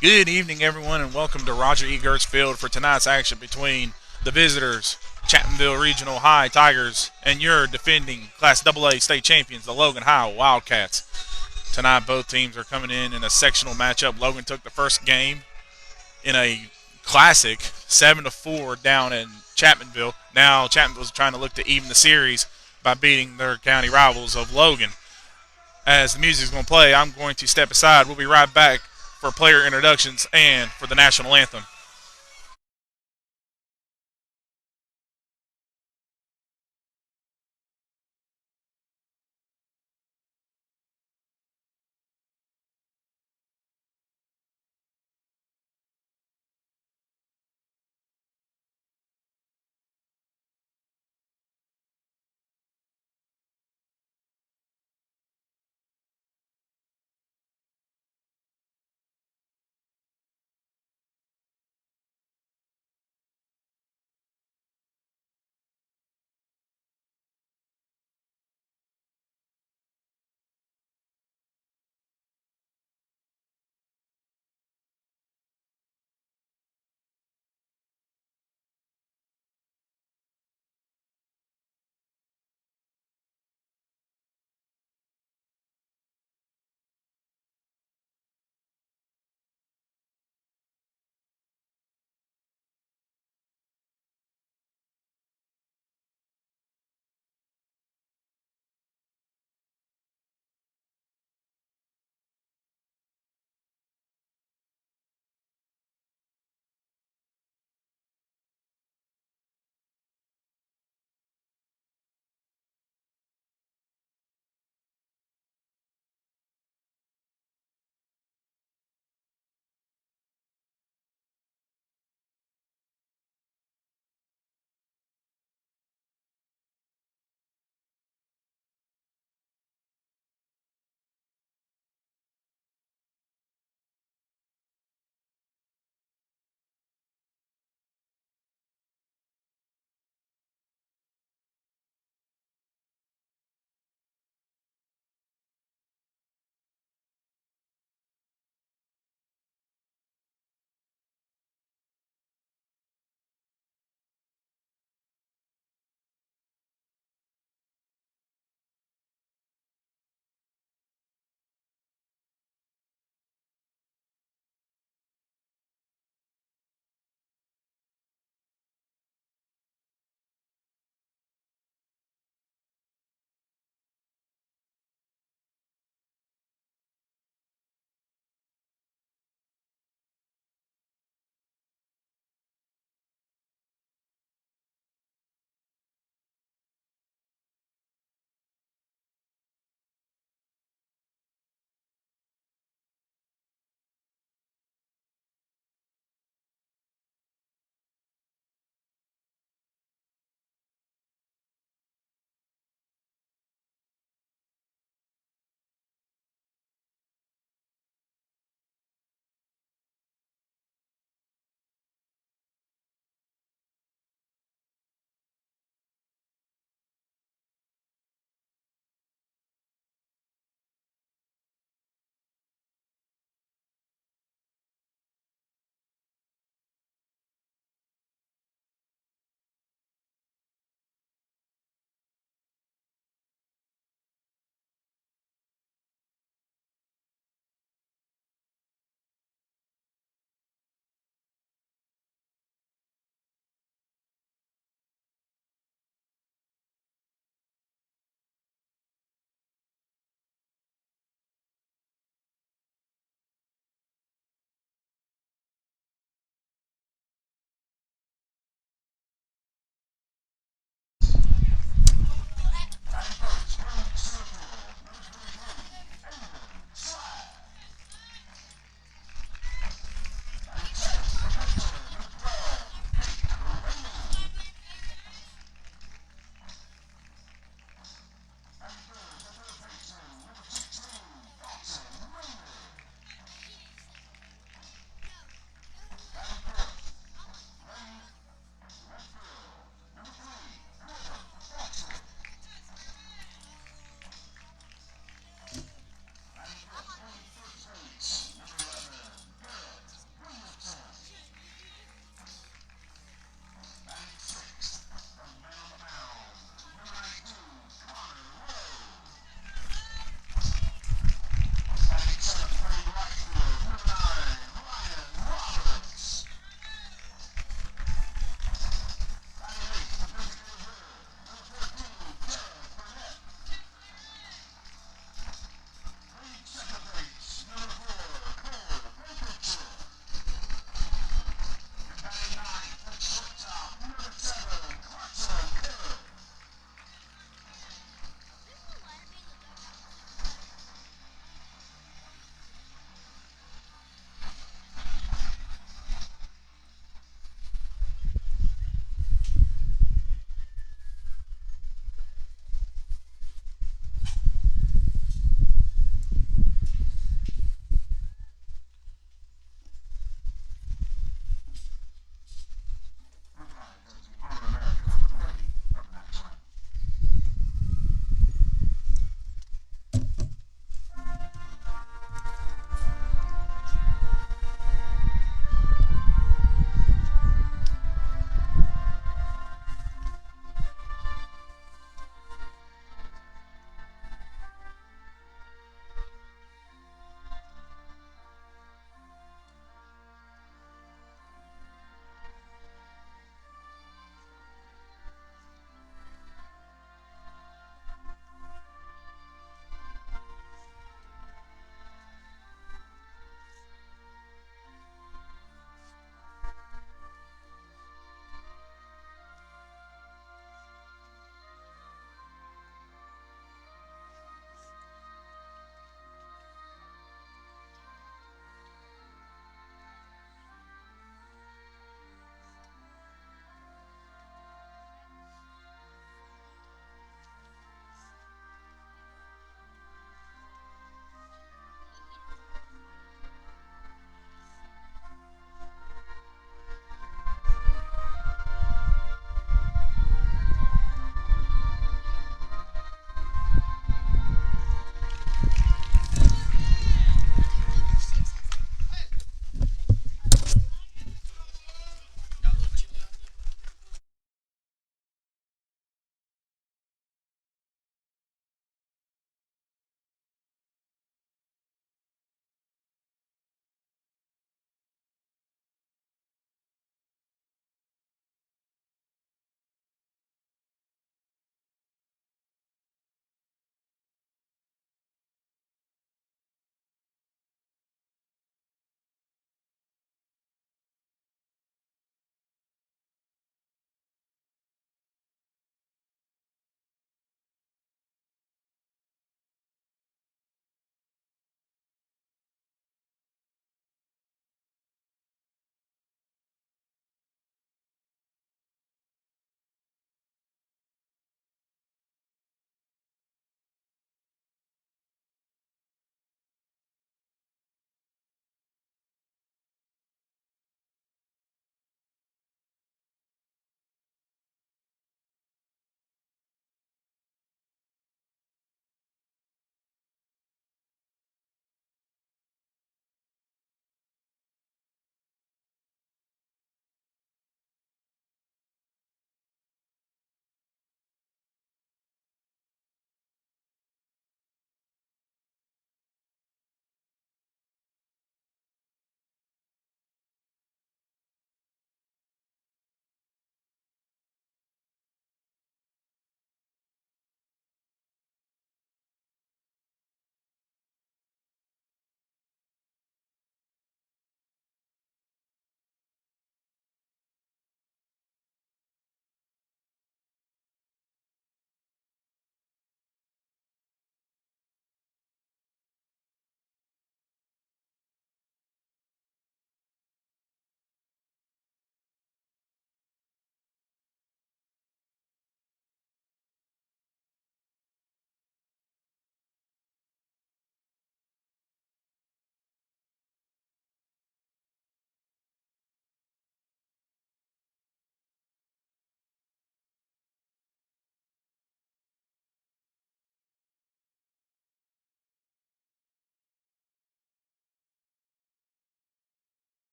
Good evening, everyone, and welcome to Roger E. Gertz Field for tonight's action between the visitors, Chapmanville Regional High Tigers, and your defending Class AA state champions, the Logan High Wildcats. Tonight, both teams are coming in a sectional matchup. Logan took the first game in a classic 7-4 down in Chapmanville. Now, Chapmanville's trying to look to even the series by beating their county rivals of Logan. As the music's going to play, I'm going to step aside. We'll be right back for player introductions and for the national anthem.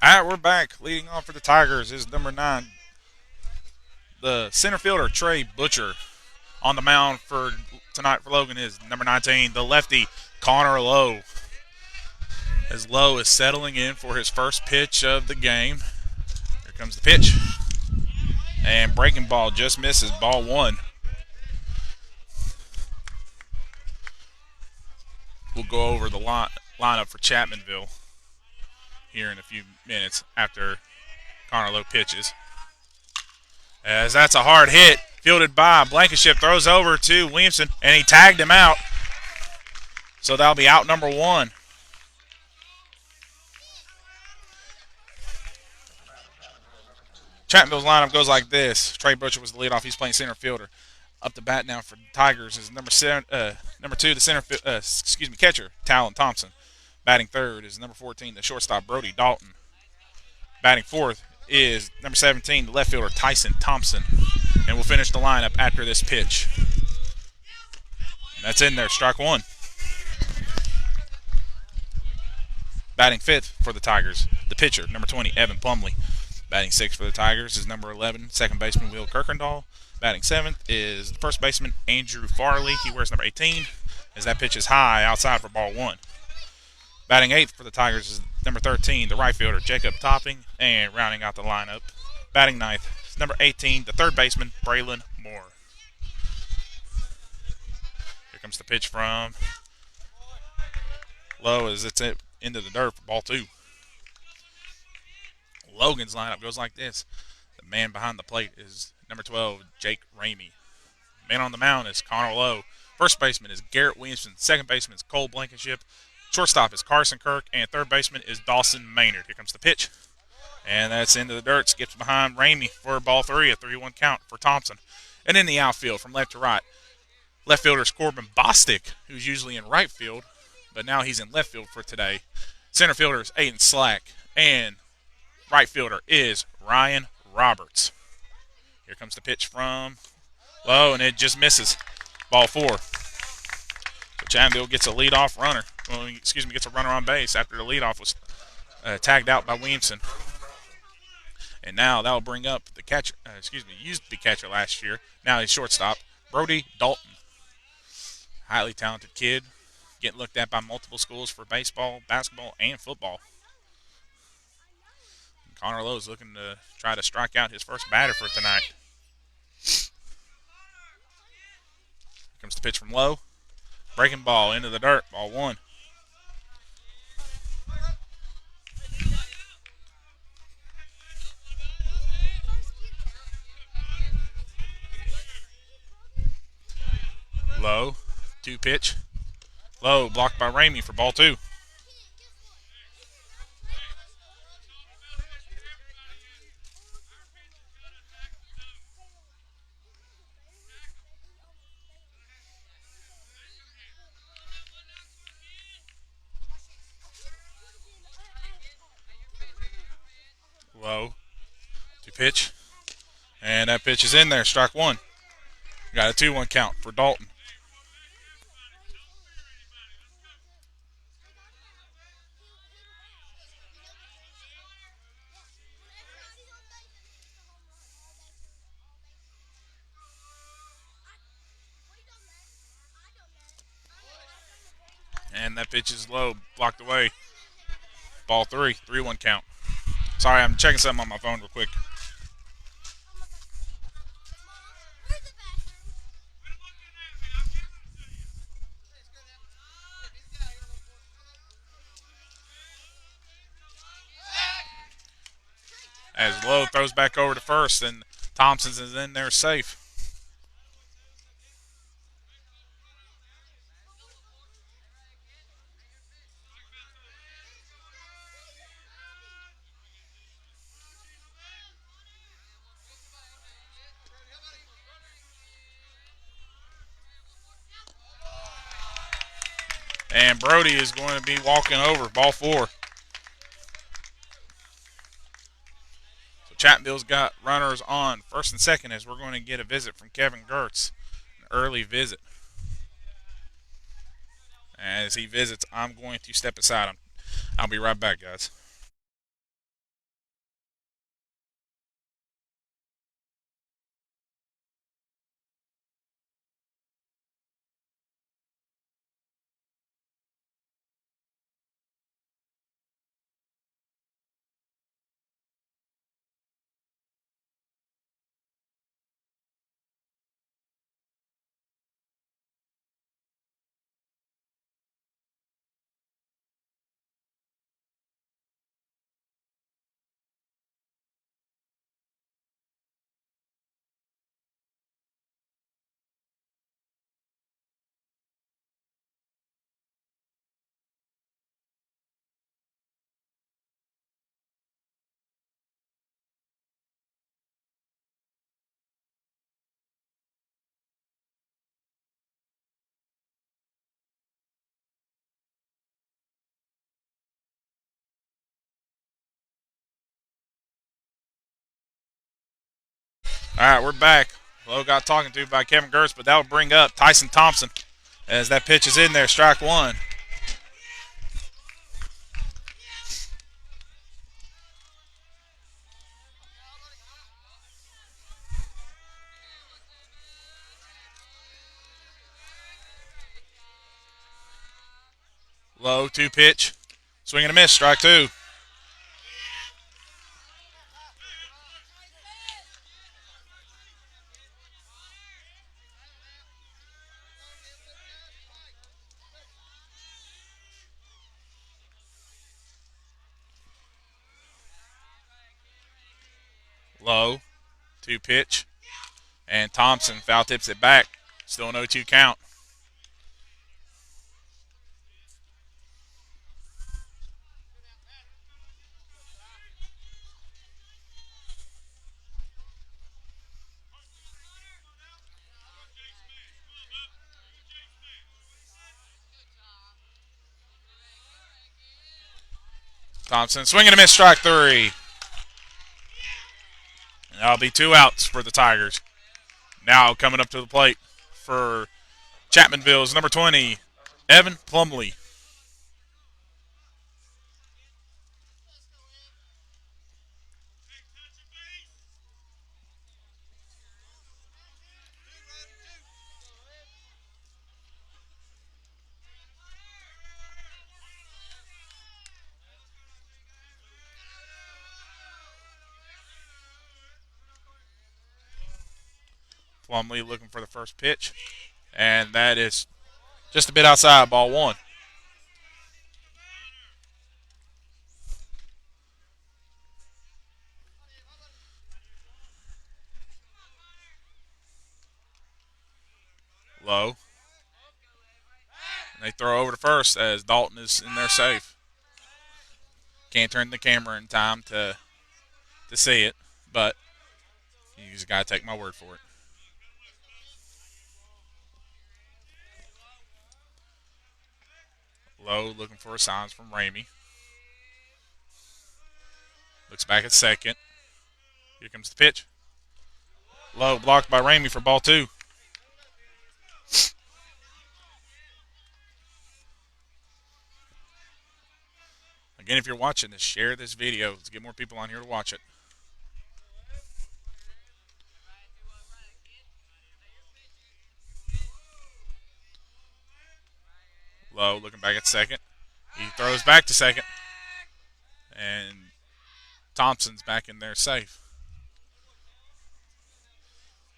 All right, we're back. Leading off for the Tigers is number 9, the center fielder Trey Butcher. On the mound for tonight for Logan is number 19, the lefty Connor Lowe. As Lowe is settling in for his first pitch of the game. Here comes the pitch. And breaking ball just misses, ball 1. We'll go over the lineup for Chapmanville here in a few minutes after Connor Lowe pitches. As that's a hard hit, fielded by Blankenship, throws over to Williamson, and he tagged him out. So that'll be out number 1. Chapmanville's lineup goes like this. Trey Butcher was the leadoff. He's playing center fielder. Up to bat now for the Tigers is number 2, the catcher, Talon Thompson. Batting third is number 14, the shortstop, Brody Dalton. Batting fourth is number 17, the left fielder, Tyson Thompson. And we'll finish the lineup after this pitch. That's in there, strike 1. Batting fifth for the Tigers, the pitcher, number 20, Evan Plumley. Batting sixth for the Tigers is number 11, second baseman, Will Kirkendall. Batting seventh is the first baseman, Andrew Farley. He wears number 18, as that pitch is high outside for ball 1. Batting eighth for the Tigers is number 13, the right fielder, Jacob Topping. And rounding out the lineup, batting ninth is number 18, the third baseman, Braylon Moore. Here comes the pitch from Lowe as it's into the dirt for ball 2. Logan's lineup goes like this. The man behind the plate is number 12, Jake Ramey. Man on the mound is Connor Lowe. First baseman is Garrett Williamson. Second baseman is Cole Blankenship. Shortstop is Carson Kirk. And third baseman is Dawson Maynard. Here comes the pitch. And that's into the dirt. Skips behind Ramey for ball 3, a 3-1 count for Thompson. And in the outfield from left to right, left fielder is Corbin Bostic, who's usually in right field, but now he's in left field for today. Center fielder is Aiden Slack. And right fielder is Ryan Roberts. Here comes the pitch from Lowe, and it just misses. Ball 4. So Chapmanville gets a leadoff runner. Gets a runner on base after the leadoff was tagged out by Williamson. And now that will bring up the catcher. Used to be catcher last year. Now he's shortstop, Brody Dalton. Highly talented kid, getting looked at by multiple schools for baseball, basketball, and football. Connor Lowe is looking to try to strike out his first batter for tonight. Here comes the pitch from Lowe. Breaking ball into the dirt. Ball 1. Lowe. 2 pitch. Lowe blocked by Ramey for ball 2. Lowe. 2 pitch. And that pitch is in there. Strike 1. Got a 2-1 count for Dalton. And that pitch is low, blocked away. Ball 3, 3-1 count. Sorry, I'm checking something on my phone real quick. As Lowe throws back over to first, and Thompson's is in there safe. And Brody is going to be walking over. Ball 4. So Chapmanville's got runners on first and second as we're going to get a visit from Kevin Gertz. An early visit. As he visits, I'm going to step aside. I'll be right back, guys. All right, we're back. Low got talking to by Kevin Gertz, but that will bring up Tyson Thompson as that pitch is in there. Strike one. Low, two pitch. Swing and a miss. Strike two. Low, two pitch. And Thompson foul tips it back. Still an 0-2 count. Thompson swing and a miss. Strike three. And that'll be two outs for the Tigers. Now coming up to the plate for Chapmanville's number 20, Evan Plumley. Plumley looking for the first pitch, and that is just a bit outside, ball one. Low. And they throw over to first as Dalton is in there safe. Can't turn the camera in time to see it, but you just got to take my word for it. Low looking for signs from Ramey. Looks back at second. Here comes the pitch. Low blocked by Ramey for ball two. Again, if you're watching this, share this video. Let's get more people on here to watch it. Low looking back at second. He throws back to second. And Thompson's back in there safe.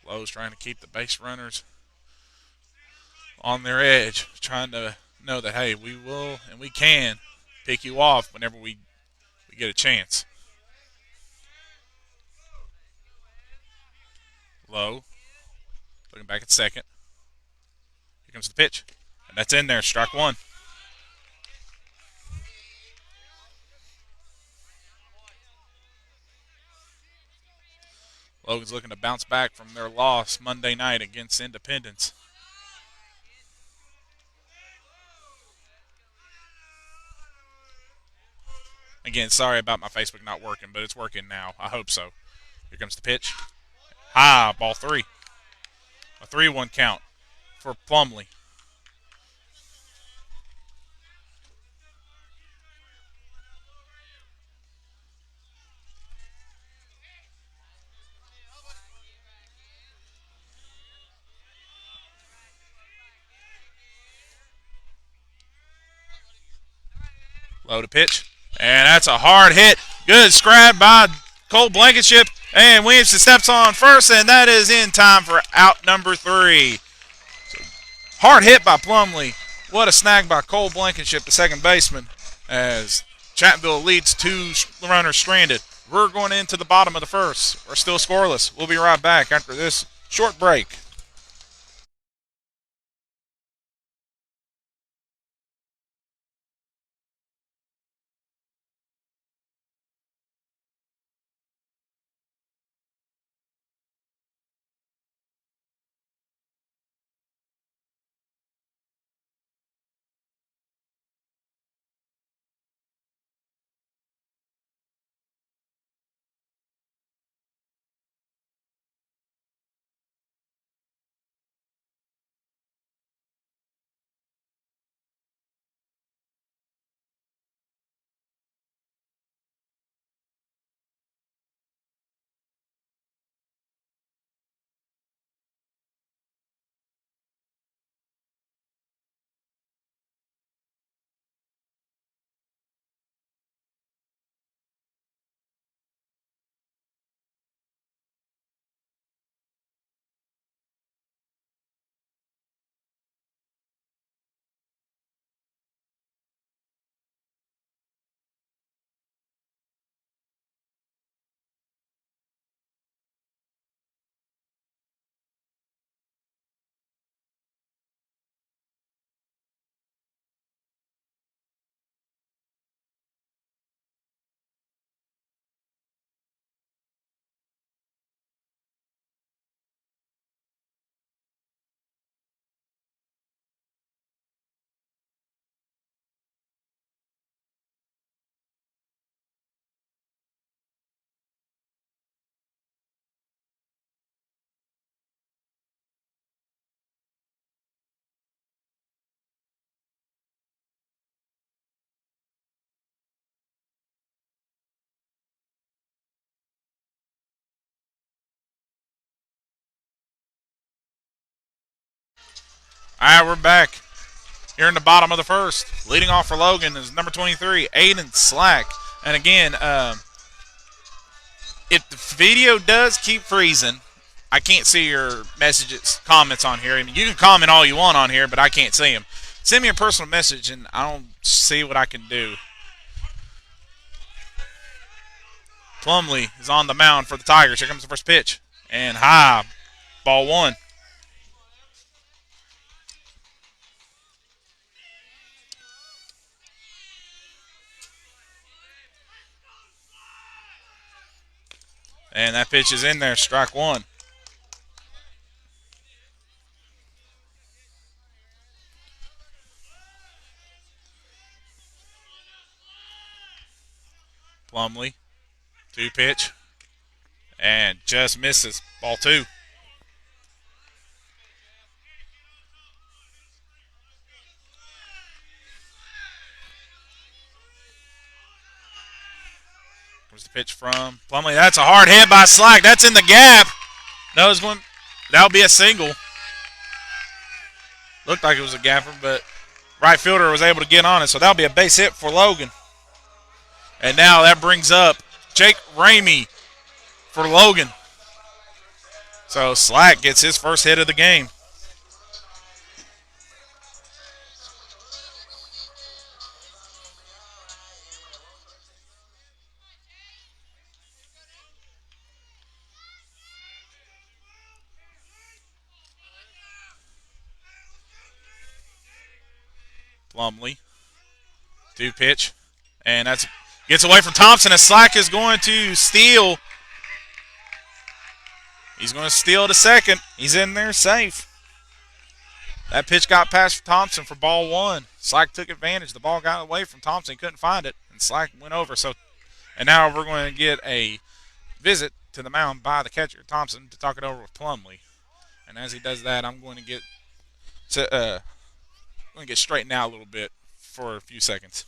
Low's trying to keep the base runners on their edge, trying to know that, hey, we will and we can pick you off whenever we get a chance. Low looking back at second. Here comes the pitch. And that's in there. Strike one. Logan's looking to bounce back from their loss Monday night against Independence. Again, sorry about my Facebook not working, but it's working now. I hope so. Here comes the pitch. High, ball three. A 3-1 count for Plumley. Low to pitch. And that's a hard hit. Good scrap by Cole Blankenship. And Williamson steps on first, and that is in time for out number three. So, hard hit by Plumley. What a snag by Cole Blankenship, the second baseman, as Chapmanville leads two runners stranded. We're going into the bottom of the first. We're still scoreless. We'll be right back after this short break. All right, we're back. Here in the bottom of the first. Leading off for Logan is number 23, Aiden Slack. And again, if the video does keep freezing, I can't see your messages, comments on here. I mean, you can comment all you want on here, but I can't see them. Send me a personal message, and I'll see what I can do. Plumley is on the mound for the Tigers. Here comes the first pitch. And high. Ball one. And that pitch is in there. Strike one. Plumley. 2-pitch. And just misses. Ball two. Comes the pitch from Plumley. That's a hard hit by Slack. That's in the gap. No, it's going. That'll be a single. Looked like it was a gapper, but right fielder was able to get on it, so that'll be a base hit for Logan. And now that brings up Jake Ramey for Logan. So Slack gets his first hit of the game. Plumley. 2-pitch. And that's gets away from Thompson as Slack is going to steal. He's going to steal to second. He's in there safe. That pitch got past Thompson for ball one. Slack took advantage. The ball got away from Thompson. He couldn't find it. And Slack went over. And now we're going to get a visit to the mound by the catcher, Thompson, to talk it over with Plumley. And as he does that, I'm going to get straightened out a little bit for a few seconds.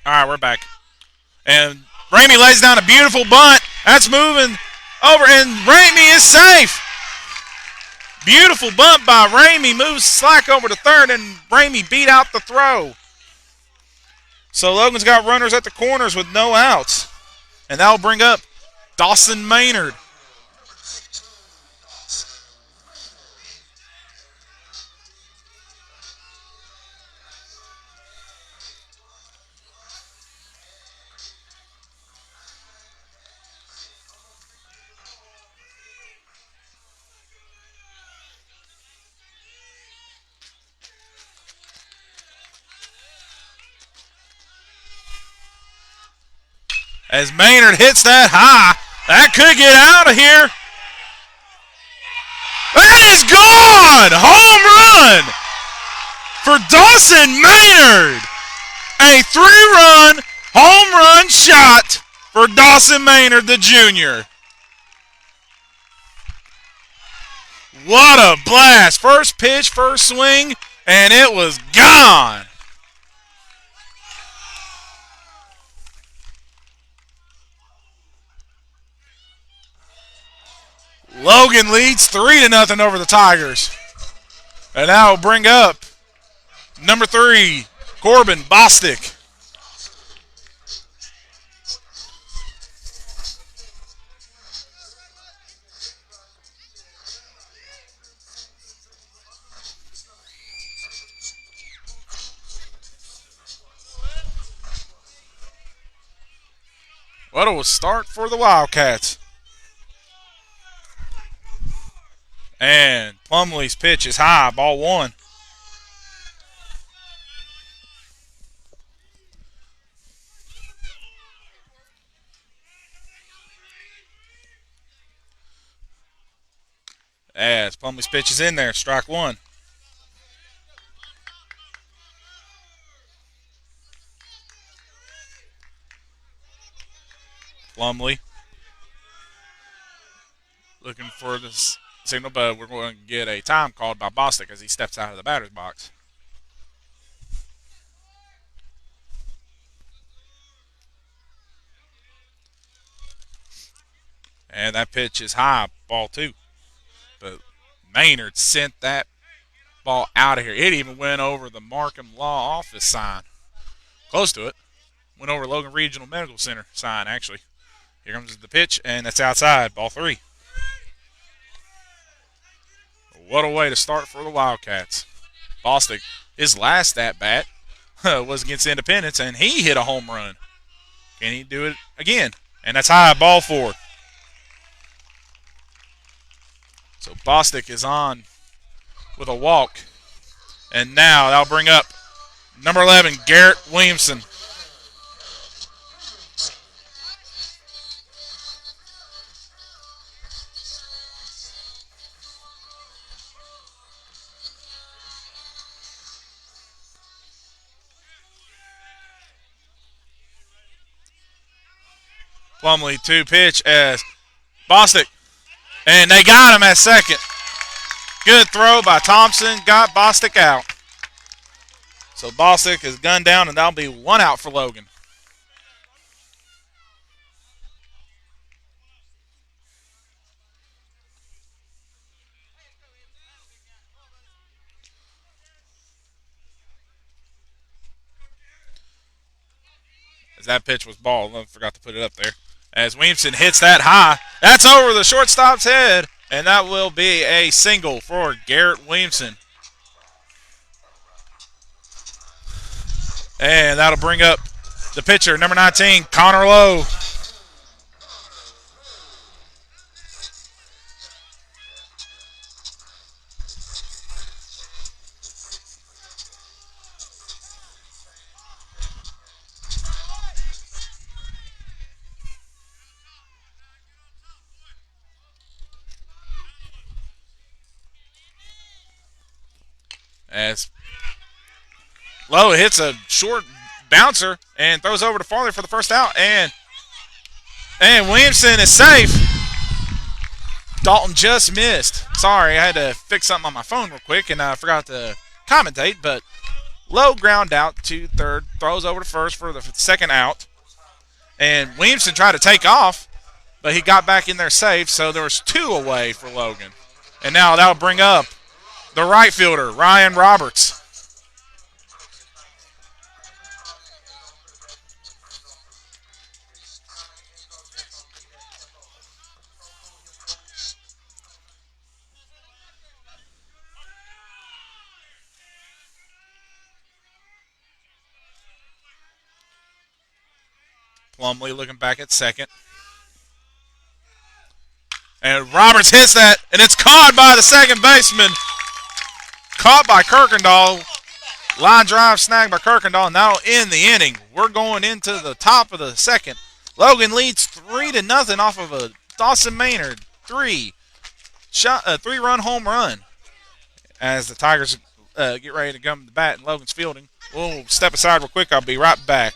All right, we're back. And Ramey lays down a beautiful bunt. That's moving over, and Ramey is safe. Beautiful bunt by Ramey. Moves Slack over to third, and Ramey beat out the throw. So Logan's got runners at the corners with no outs. And that'll bring up Dawson Maynard. As Maynard hits that high, that could get out of here. That is gone! Home run for Dawson Maynard. A 3-run home run shot for Dawson Maynard, the junior. What a blast. First pitch, first swing, and it was gone. Logan leads 3-0 over the Tigers. And now we'll bring up number 3, Corbin Bostic. What a start for the Wildcats. And Plumley's pitch is high, ball one. As Plumley's pitch is in there, strike one. Plumlee looking for this signal, but we're going to get a time called by Bostic as he steps out of the batter's box. And that pitch is high, ball 2. But Maynard sent that ball out of here. It even went over the Markham Law Office sign. Close to it. Went over Logan Regional Medical Center sign, actually. Here comes the pitch, and that's outside, ball 3. What a way to start for the Wildcats. Bostic, his last at-bat was against Independence, and he hit a home run. Can he do it again? And that's high, ball 4. So Bostic is on with a walk. And now that'll bring up number 11, Garrett Williamson. Plumlee 2-pitch as Bostic. And they got him at second. Good throw by Thompson. Got Bostic out. So Bostic is gunned down, and that'll be 1 out for Logan. As that pitch was ball. I forgot to put it up there. As Williamson hits that high. That's over the shortstop's head. And that will be a single for Garrett Williamson. And that'll bring up the pitcher, number 19, Connor Lowe. As Lowe hits a short bouncer and throws over to Farley for the first out. And Williamson is safe. Dalton just missed. Sorry, I had to fix something on my phone real quick, and I forgot to commentate. But Lowe ground out to third, throws over to first for the second out. And Williamson tried to take off, but he got back in there safe, so there was 2 away for Logan. And now that'll bring up the right fielder, Ryan Roberts. Plumlee looking back at second. And Roberts hits that, and it's caught by the second baseman. Caught by Kirkendall. Line drive snagged by Kirkendall, and that'll end the inning. We're going into the top of the second. Logan leads 3-0 off of a Dawson Maynard 3-run home run. As the Tigers get ready to come to the bat, and Logan's fielding. We'll step aside real quick. I'll be right back.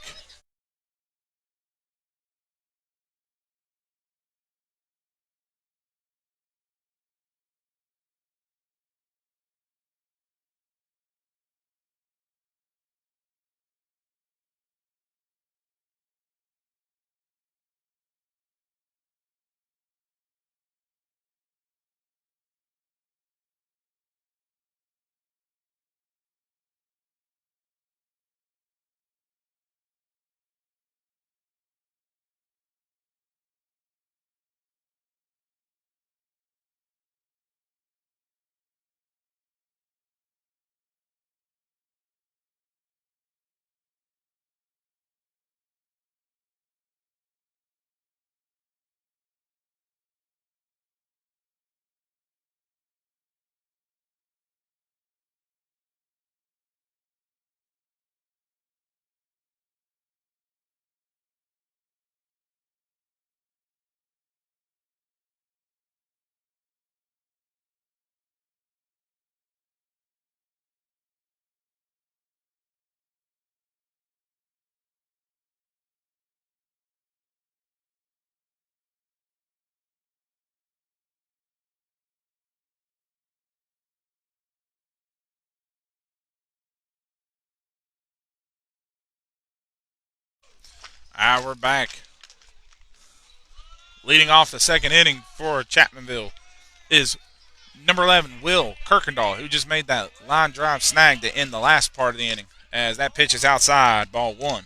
We're back. Leading off the second inning for Chapmanville is number 11, Will Kirkendall, who just made that line drive snag to end the last part of the inning. As that pitch is outside, ball one.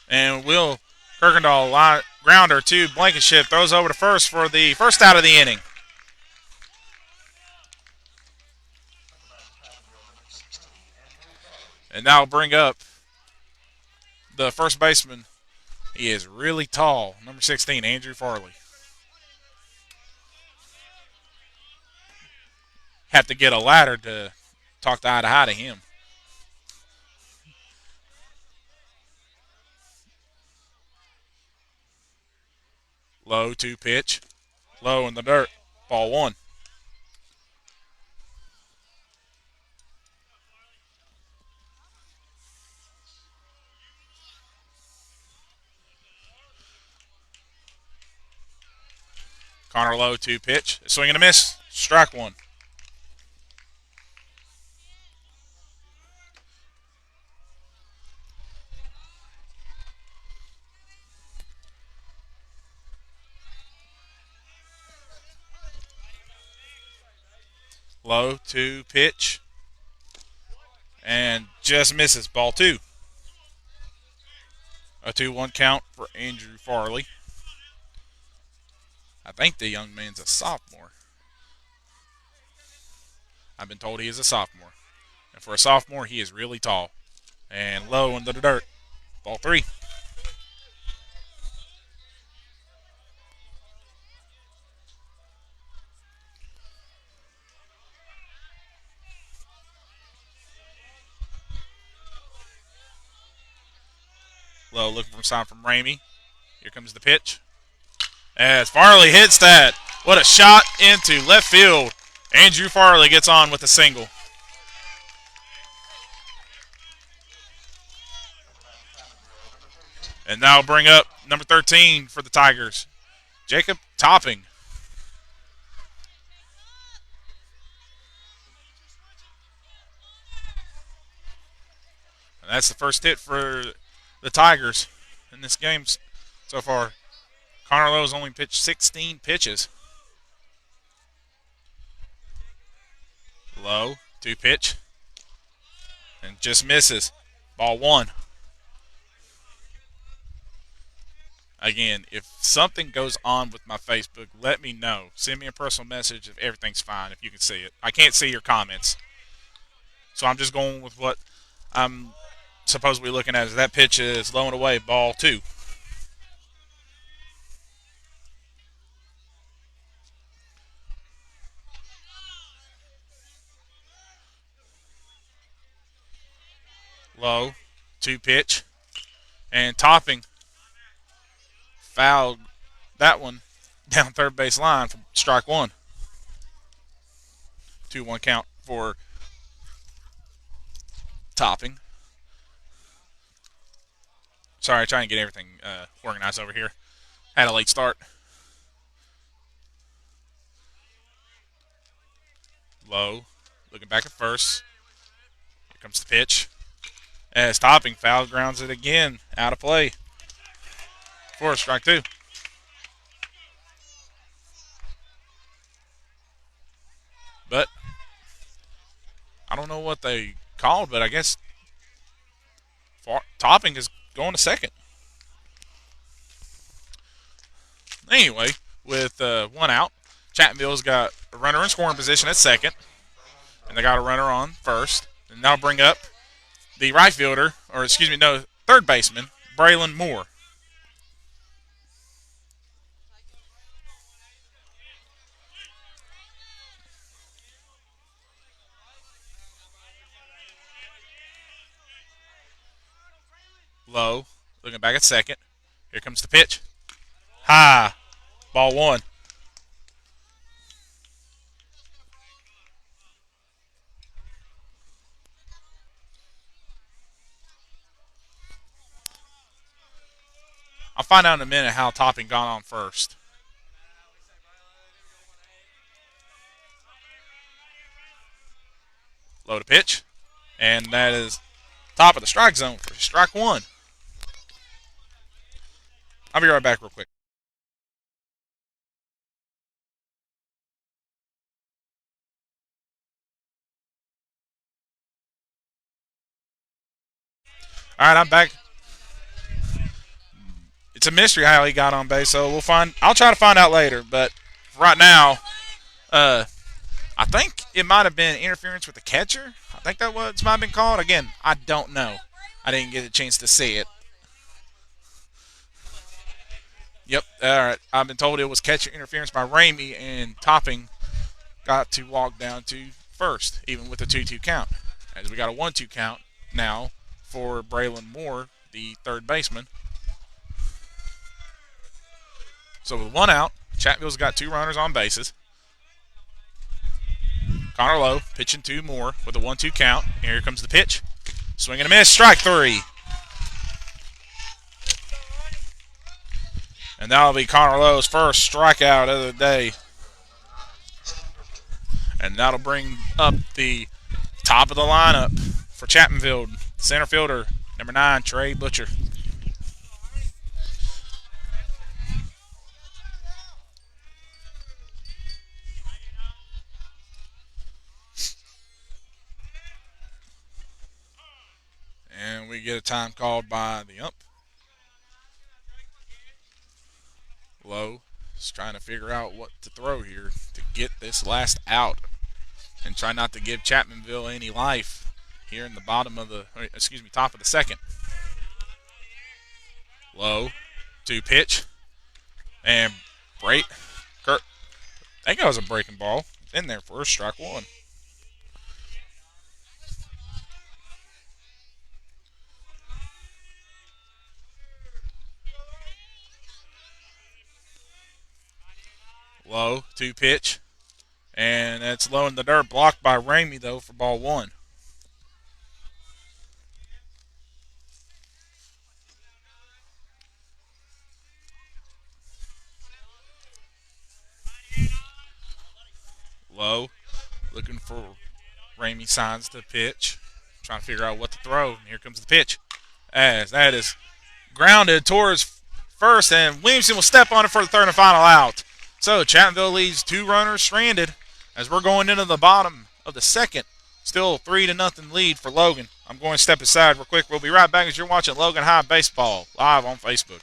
And Will Kirkendall, line, grounder to Blankenship, throws over to first for the first out of the inning. And that'll bring up the first baseman. He is really tall, number 16, Andrew Farley. Have to get a ladder to talk to eye to him. Low 2 pitch. Low in the dirt. Ball one. Connor Lowe 2 pitch. Swing and a miss. Strike one. Low 2 pitch. And just misses. Ball two. A 2-1 count for Andrew Farley. I think the young man's a sophomore. I've been told he is a sophomore. And for a sophomore, he is really tall. And low into the dirt. Ball three. Low looking for a sign from Ramey. Here comes the pitch. As Farley hits that. What a shot into left field. Andrew Farley gets on with a single. And now bring up number 13 for the Tigers, Jacob Topping. And that's the first hit for the Tigers in this game so far. Connor Lowe's only pitched 16 pitches. Low, 2 pitch. And just misses. Ball one. Again, if something goes on with my Facebook, let me know. Send me a personal message if everything's fine, if you can see it. I can't see your comments. So I'm just going with what I'm supposedly looking at. That pitch is low and away, ball two. Low, 2 pitch. And Topping fouled that one down third base line for strike one. 2-1 count for Topping. Sorry, trying to get everything organized over here. Had a late start. Low, looking back at first. Here comes the pitch. As Topping foul grounds it again, out of play for strike two. But I don't know what they called, but I guess Topping is going to second. Anyway, with one out, Chapmanville's got a runner in scoring position at second, and they got a runner on first. And now bring up the right fielder, or excuse me, no, third baseman, Braylon Moore. Low, looking back at second. Here comes the pitch. High, ball one. I'll find out in a minute how Topping got on first. Low to pitch. And that is top of the strike zone for strike one. I'll be right back real quick. All right, I'm back. It's a mystery how he got on base, so we'll find. I'll try to find out later. But right now, I think it might have been interference with the catcher. I think that was might have been called. Again, I don't know. I didn't get a chance to see it. Yep. All right. I've been told it was catcher interference by Ramey, and Topping got to walk down to first, even with a 2-2 count. As we got a 1-2 count now for Braylon Moore, the third baseman. So with one out, Chattanville's got 2 runners on bases. Connor Lowe pitching to Moore with a 1-2 count. And here comes the pitch. Swing and a miss, strike 3. And that'll be Connor Lowe's first strikeout of the day. And that'll bring up the top of the lineup for Chapmanville. Center fielder, number 9, Trey Butcher. And we get a time called by the ump. Lowe is trying to figure out what to throw here to get this last out and try not to give Chapmanville any life here in the top of the second. Lowe to pitch and break. Kurt, I think that was a breaking ball. In there for strike 1. Low to pitch. And that's low in the dirt. Blocked by Ramey, though, for ball 1. Low looking for Ramey signs to pitch. Trying to figure out what to throw. And here comes the pitch. As that is grounded towards first. And Williamson will step on it for the third and final out. So Chapmanville leads 2 runners stranded as we're going into the bottom of the second. Still 3-0 lead for Logan. I'm going to step aside real quick. We'll be right back as you're watching Logan High Baseball live on Facebook.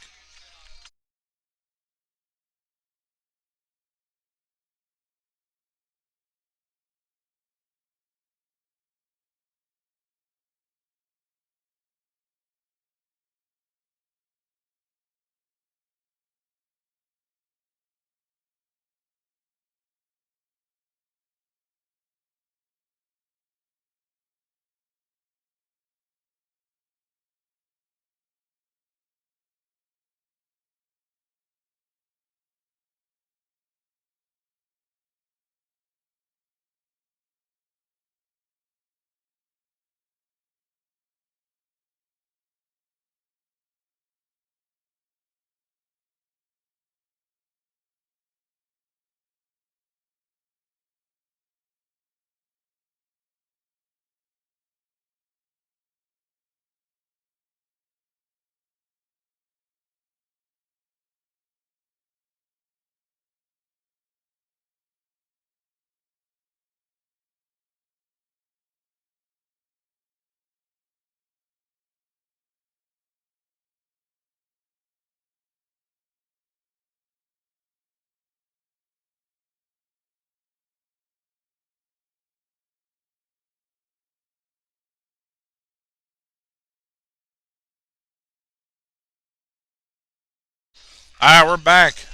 All right, we're back.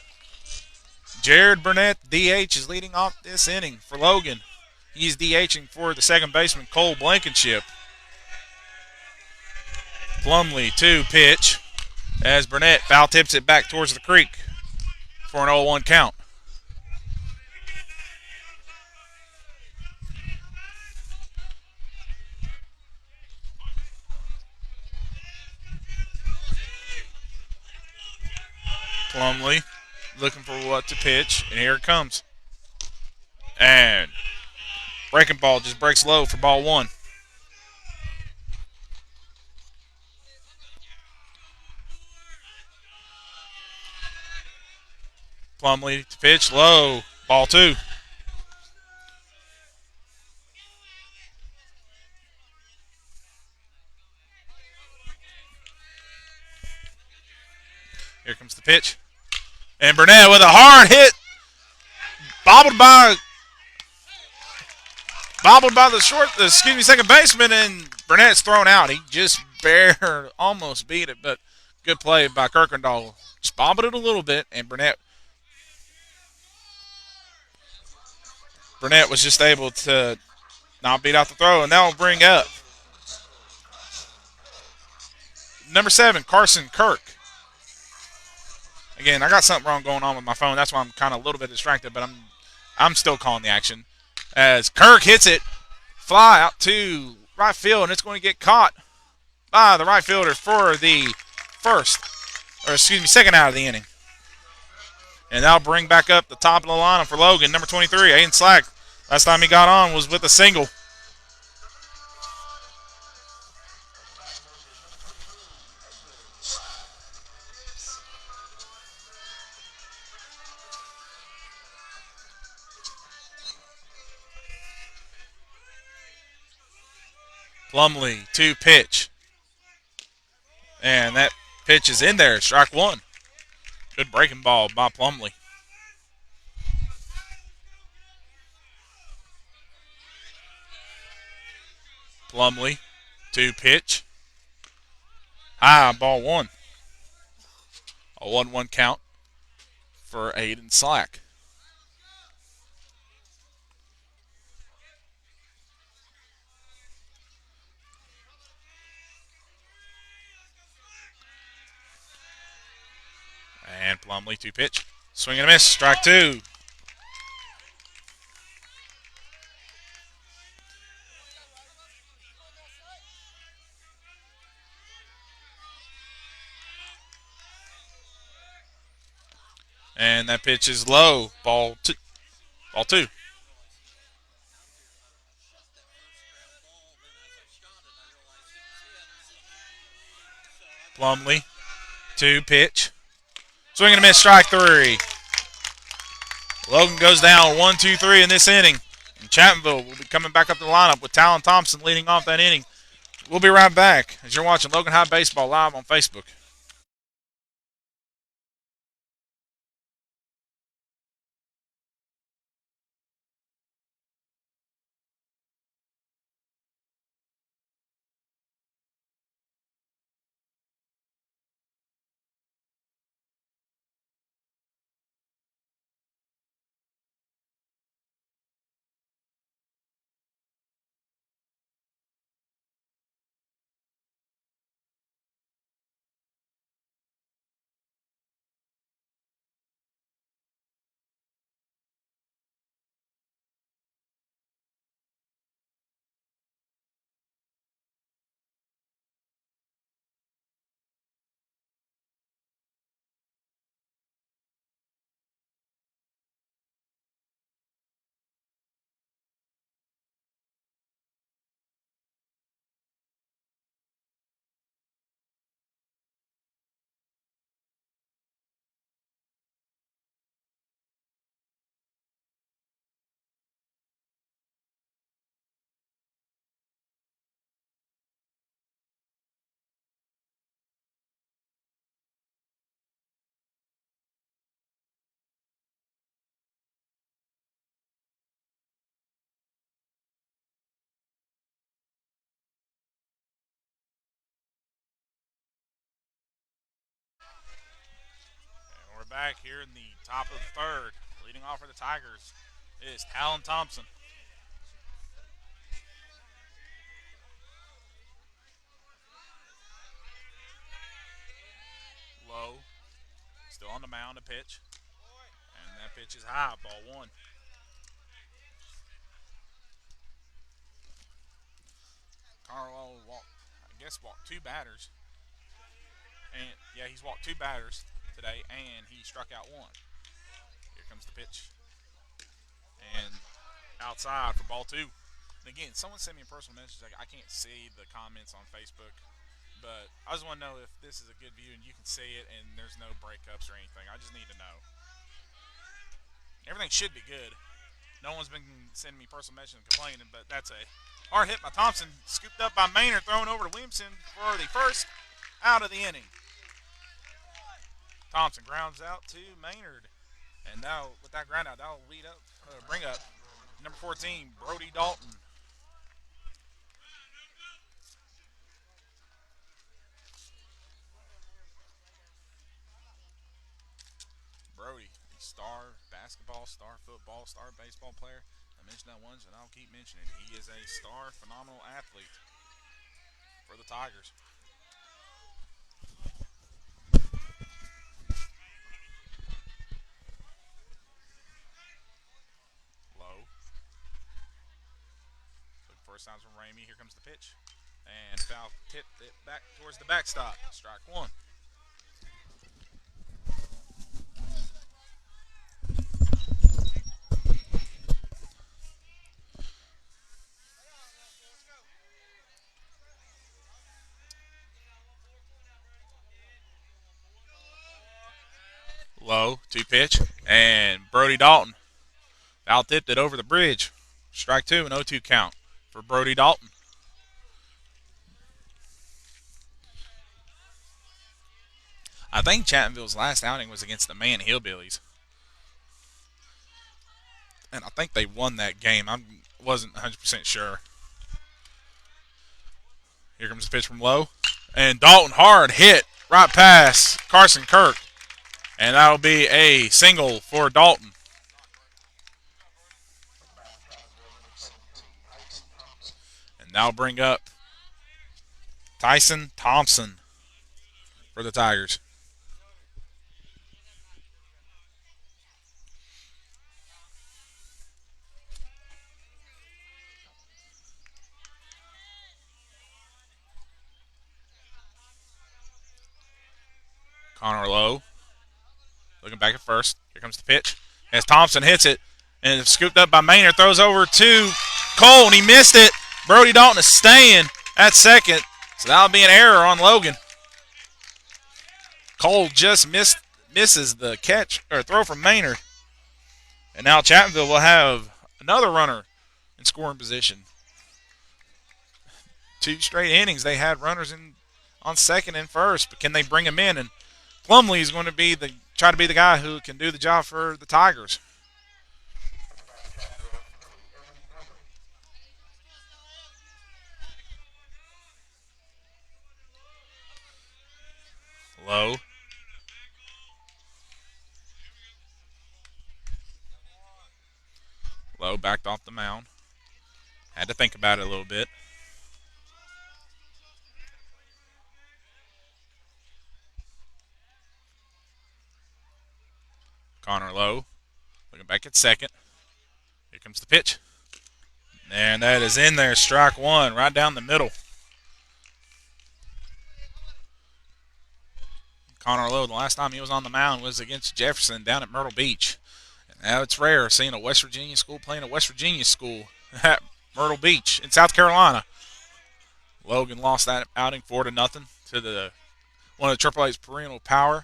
Jared Burnett, DH, is leading off this inning for Logan. He's DHing for the second baseman, Cole Blankenship. Plumley to pitch as Burnett foul tips it back towards the creek for an 0-1 count. Plumley looking for what to pitch, and here it comes. And Breaking ball just breaks low for ball one. Plumley to pitch low. Ball two. Here comes the pitch. And Burnett with a hard hit. Bobbled by second baseman, and Burnett's thrown out. He just almost beat it, but good play by Kirkendall. Just bobbled it a little bit, and Burnett was just able to not beat out the throw, and that will bring up number 7, Carson Kirk. Again, I got something wrong going on with my phone. That's why I'm kind of a little bit distracted, but I'm still calling the action. As Kirk hits it, fly out to right field, and it's going to get caught by the right fielder for the second out of the inning. And that'll bring back up the top of the lineup for Logan, number 23, Aiden Slack. Last time he got on was with a single. Plumley to pitch. And that pitch is in there, strike one. Good breaking ball by Plumley. Plumley to pitch. High, ball one. A 1-1 count for Aiden Slack. And Plumley to pitch. Swing and a miss, strike two. And that pitch is low. Ball two. Ball two. Plumley to pitch. Swing and a miss, strike three. Logan goes down 1-2-3 in this inning. And Chapmanville will be coming back up to the lineup with Talon Thompson leading off that inning. We'll be right back as you're watching Logan High Baseball live on Facebook. And we're back here in the top of the third. Leading off for the Tigers is Talon Thompson. Low. Still on the mound to pitch. And that pitch is high, ball one. Carlo walked two batters. And yeah, he's walked two batters today, and he struck out one. Here comes the pitch. And outside for ball two. And again, someone sent me a personal message. Like, I can't see the comments on Facebook, but I just want to know if this is a good view and you can see it and there's no breakups or anything. I just need to know. Everything should be good. No one's been sending me personal messages and complaining, but that's a hard hit by Thompson. Scooped up by Maynard, thrown over to Williamson for the first out of the inning. Thompson grounds out to Maynard. And now, with that ground out, that'll bring up number 14, Brody Dalton. Brody, a star basketball, star football, star baseball player. I mentioned that once, and I'll keep mentioning it. He is a star, phenomenal athlete for the Tigers. Low. Looking for a sign from Ramey. Here comes the pitch. And foul tipped it back towards the backstop. Strike one. Low, two pitch, and Brody Dalton out tipped it over the bridge. Strike two, an 0-2 count for Brody Dalton. I think Chattanville's last outing was against the Man Hillbillies. And I think they won that game. I wasn't 100% sure. Here comes the pitch from Lowe. And Dalton hard hit right past Carson Kirk. And that'll be a single for Dalton. And that'll bring up Tyson Thompson for the Tigers. Connor Lowe looking back at first. Here comes the pitch. As Thompson hits it, and it's scooped up by Maynard, throws over to Cole, and he missed it. Brody Dalton is staying at second, so that'll be an error on Logan. Cole just misses the catch or throw from Maynard. And now Chapmanville will have another runner in scoring position. 2 straight innings they had runners in on second and first, but can they bring him in? And Plumley is going to try to be the guy who can do the job for the Tigers. Low. Low backed off the mound. Had to think about it a little bit. Connor Lowe looking back at second. Here comes the pitch. And that is in there. Strike one right down the middle. Connor Lowe, the last time he was on the mound was against Jefferson down at Myrtle Beach. And now it's rare seeing a West Virginia school playing a West Virginia school at Myrtle Beach in South Carolina. Logan lost that outing 4-0 to one of the AAA's perennial power,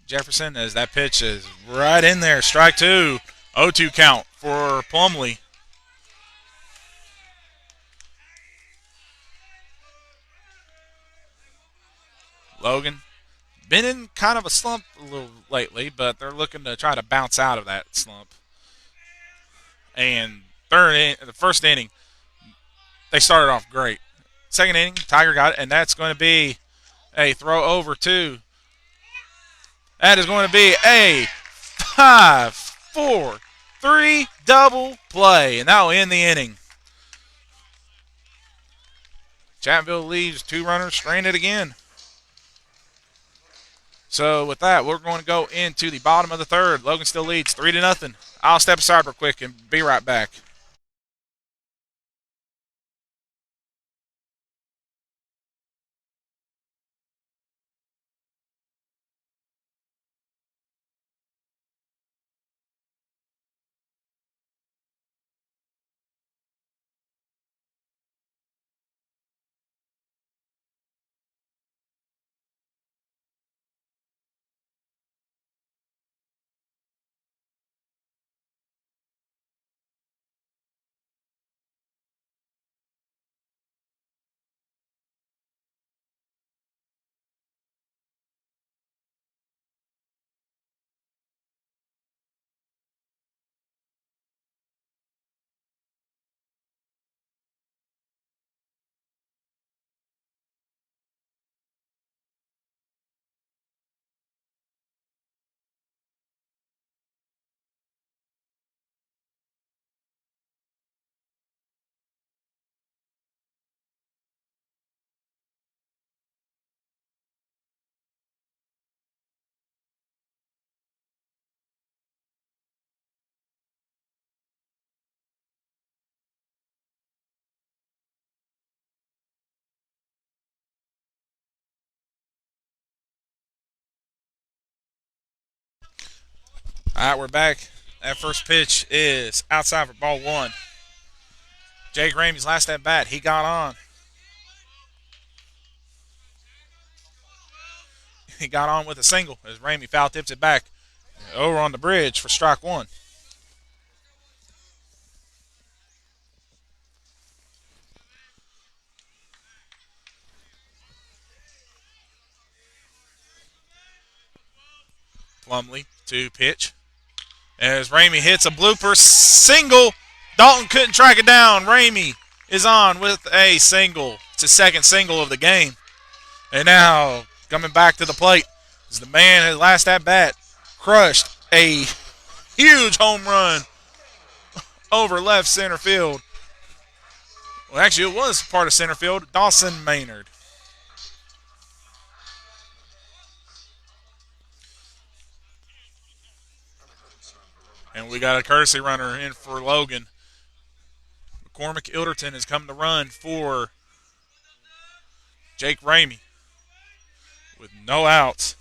Jefferson, as that pitch is right in there. Strike two. 0-2 count for Plumley. Logan been in kind of a slump a little lately, but they're looking to try to bounce out of that slump. And the first inning, they started off great. Second inning, Tiger got it, and that's going to be a throw over to. That is going to be a 5-4-3 double play, and that will end the inning. Chattanville leaves 2 runners stranded again. So with that, we're going to go into the bottom of the third. Logan still leads 3-0. I'll step aside real quick and be right back. All right, we're back. That first pitch is outside for ball one. Jake Ramey's last at bat. He got on. He got on with a single as Ramey foul tips it back over on the bridge for strike one. Plumlee to pitch. As Ramey hits a blooper single, Dalton couldn't track it down. Ramey is on with a single. It's his second single of the game. And now coming back to the plate is the man his last at bat crushed a huge home run over left center field. Well, actually, it was part of center field. Dawson Maynard. And we got a courtesy runner in for Logan. McCormick Ilderton has come to run for Jake Ramey with no outs.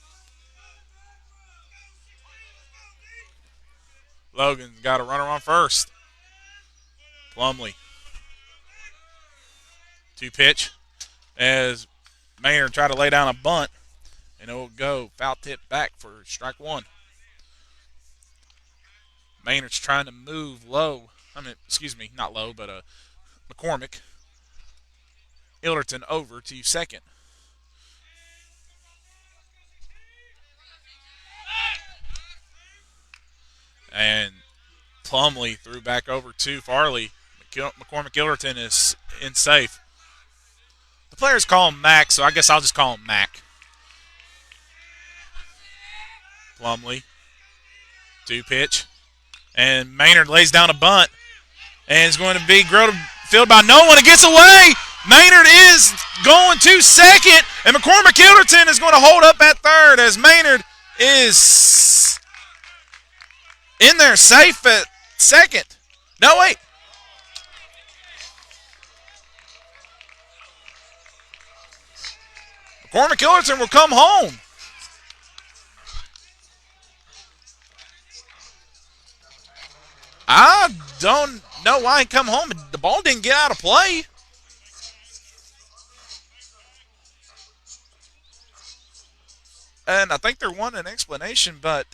Logan's got a runner on first. Plumlee. To pitch as Maynard tried to lay down a bunt, and it will go foul tip back for strike one. Maynard's trying to move low. Not low, but McCormick Ilderton over to second. And Plumlee threw back over to Farley. McCormick Ilderton is in safe. The players call him Mac, so I guess I'll just call him Mac. Plumlee. To pitch. And Maynard lays down a bunt. And it's going to be fielded by no one. It gets away. Maynard is going to second. And McCormick Ilderton is going to hold up at third as Maynard is in there safe at second. No, wait. McCormick Ilderton will come home. I don't know why he come home. The ball didn't get out of play. And I think they're wanting an explanation, but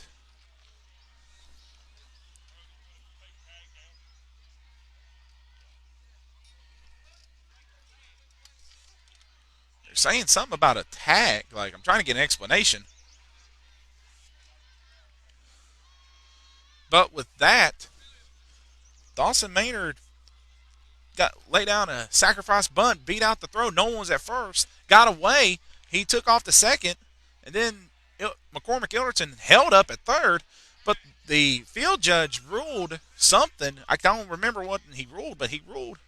they're saying something about a tag. Like, I'm trying to get an explanation. But with that, Dawson Maynard laid down a sacrifice bunt, beat out the throw. No one was at first. Got away. He took off to second. And then McCormick Ilderton held up at third. But the field judge ruled something. I don't remember what he ruled, but he ruled.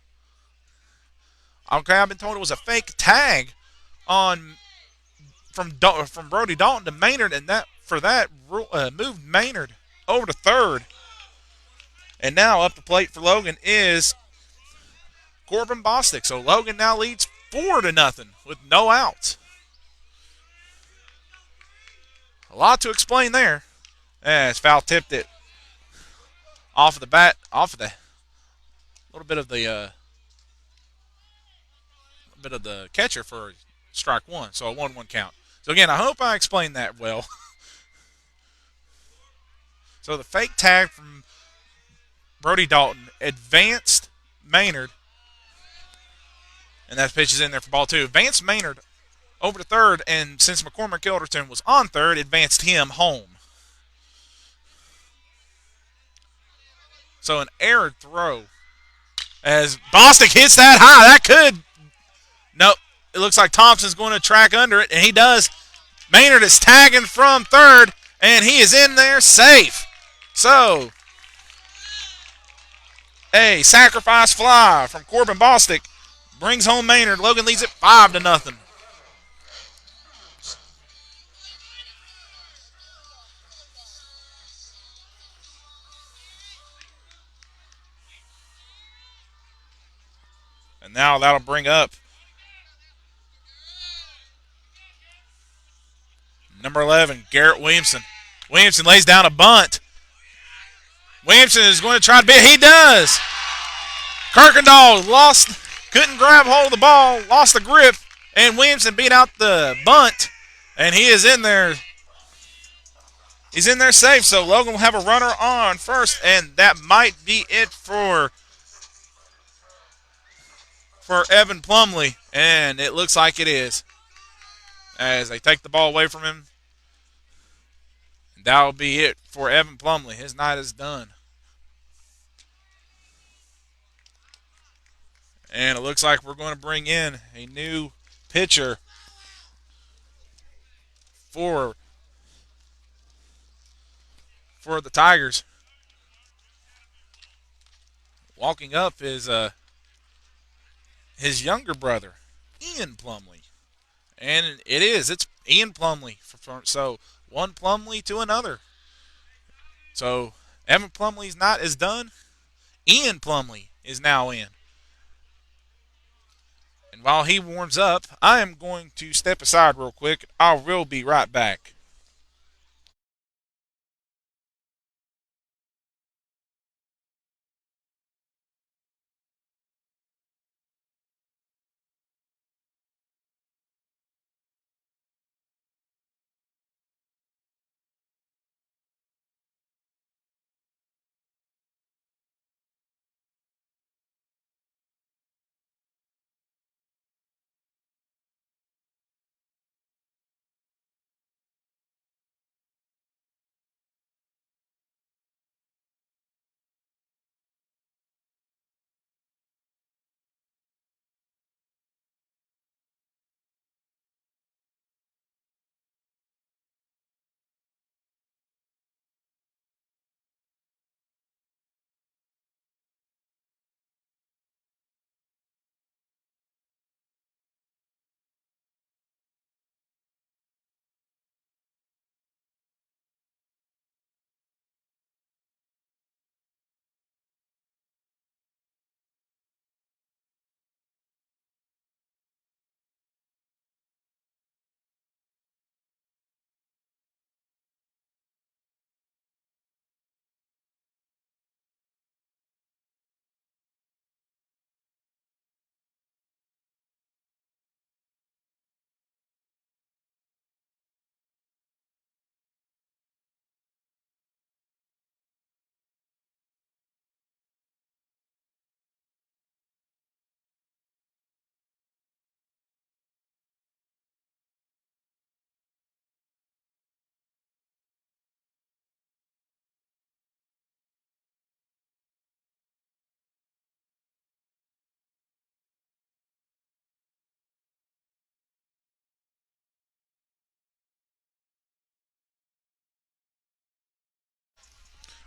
Okay, I've been told it was a fake tag from Brody Dalton to Maynard. And that moved Maynard over to third. And now up the plate for Logan is Corbin Bostic. So Logan now leads 4-0 with no outs. A lot to explain there. As foul tipped it off of the bat, off of the little bit of the catcher for strike one. So a 1-1 count. So again, I hope I explained that well. So the fake tag from Brody Dalton advanced Maynard, and that pitch is in there for ball two. Advanced Maynard over to third, and since McCormick Ilderton was on third, advanced him home. So an errant throw as Bostic hits that high. That could. Nope. It looks like Thompson's going to track under it, and he does. Maynard is tagging from third, and he is in there safe. So a sacrifice fly from Corbin Bostic brings home Maynard. Logan leads it 5-0. And now that'll bring up number 11, Garrett Williamson. Williamson lays down a bunt. Williamson is going to try to beat. He does. Kirkendall couldn't grab hold of the ball, lost the grip, and Williamson beat out the bunt, and he is in there. He's in there safe, so Logan will have a runner on first, and that might be it for Evan Plumley, and it looks like it is. As they take the ball away from him, that will be it for Evan Plumley. His night is done. And it looks like we're going to bring in a new pitcher for the Tigers. Walking up is his younger brother, Ian Plumley. And it's Ian Plumley. So one Plumley to another. So Evan Plumley's night is done. Ian Plumley is now in. And while he warms up, I am going to step aside real quick. I will be right back.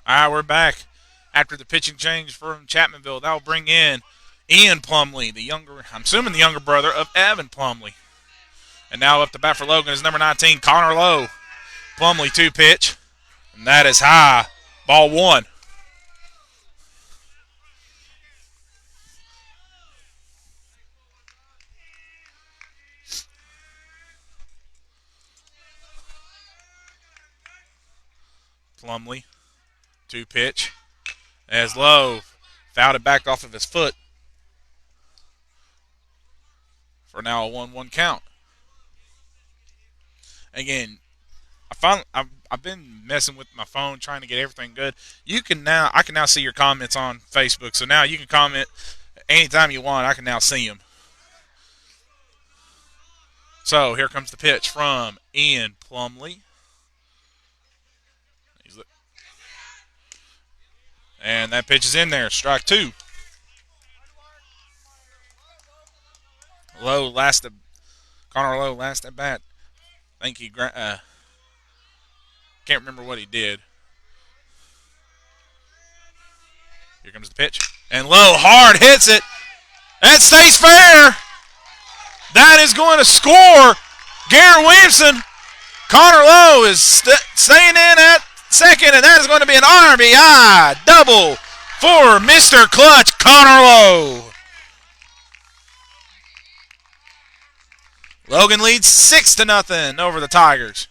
All right, we're back after the pitching change from Chapmanville. That will bring in Ian Plumley, I'm assuming the younger brother of Evan Plumley. And now up to bat for Logan is number 19, Connor Lowe. Plumley 2-pitch, and that is high. Ball 1. Plumley 2-pitch as Lowe fouled it back off of his foot for now a 1-1 count. Again, I've been messing with my phone trying to get everything good. I can now see your comments on Facebook, so now you can comment anytime you want. I can now see them. So here comes the pitch from Ian Plumley. And that pitch is in there. Strike 2. Connor Lowe last at bat. I think he can't remember what he did. Here comes the pitch. And Lowe hard hits it. That stays fair. That is going to score. Garrett Williamson. Connor Lowe is staying in at second, and that is going to be an RBI double for Mr. Clutch, Connor Lowe. Logan leads 6-0 over the Tigers.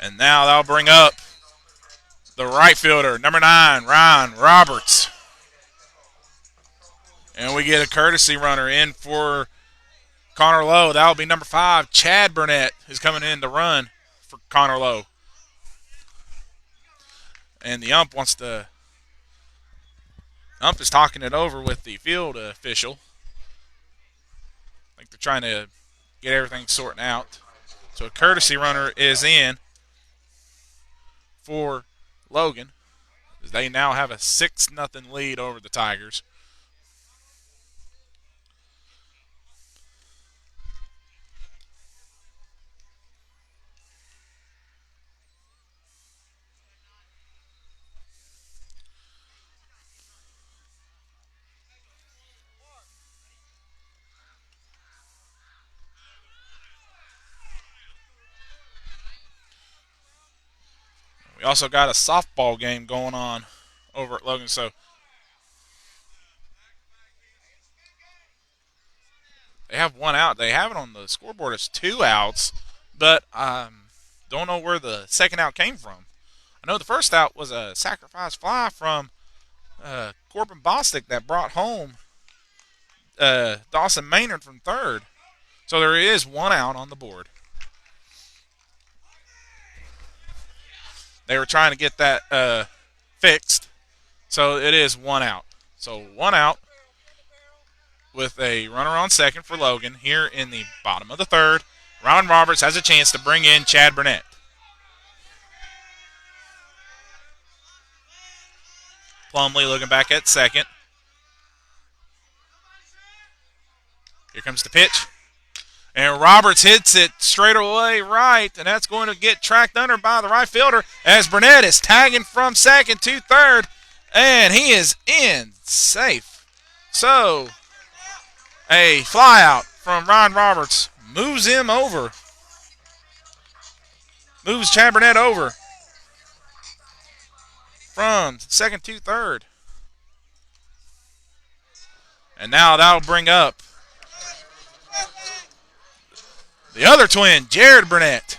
And now that'll bring up the right fielder, number 9, Ryan Roberts. And we get a courtesy runner in for Connor Lowe. That'll be number 5, Chad Burnett, who's coming in to run for Connor Lowe. And the ump is talking it over with the field official. I think they're trying to get everything sorted out. So a courtesy runner is in for Logan. They now have a 6-0 lead over the Tigers. We also got a softball game going on over at Logan. So they have 1 out. They have it on the scoreboard as 2 outs, but don't know where the second out came from. I know the first out was a sacrifice fly from Corbin Bostic that brought home Dawson Maynard from third. So there is 1 out on the board. They were trying to get that fixed. So it is 1 out. So 1 out with a runner on second for Logan here in the bottom of the third. Ryan Roberts has a chance to bring in Chad Burnett. Plumley looking back at second. Here comes the pitch. And Roberts hits it straight away right, and that's going to get tracked under by the right fielder as Burnett is tagging from second to third, and he is in safe. So a fly out from Ryan Roberts moves him over, moves Chad Burnett over from second to third. And now that'll bring up the other twin, Jared Burnett.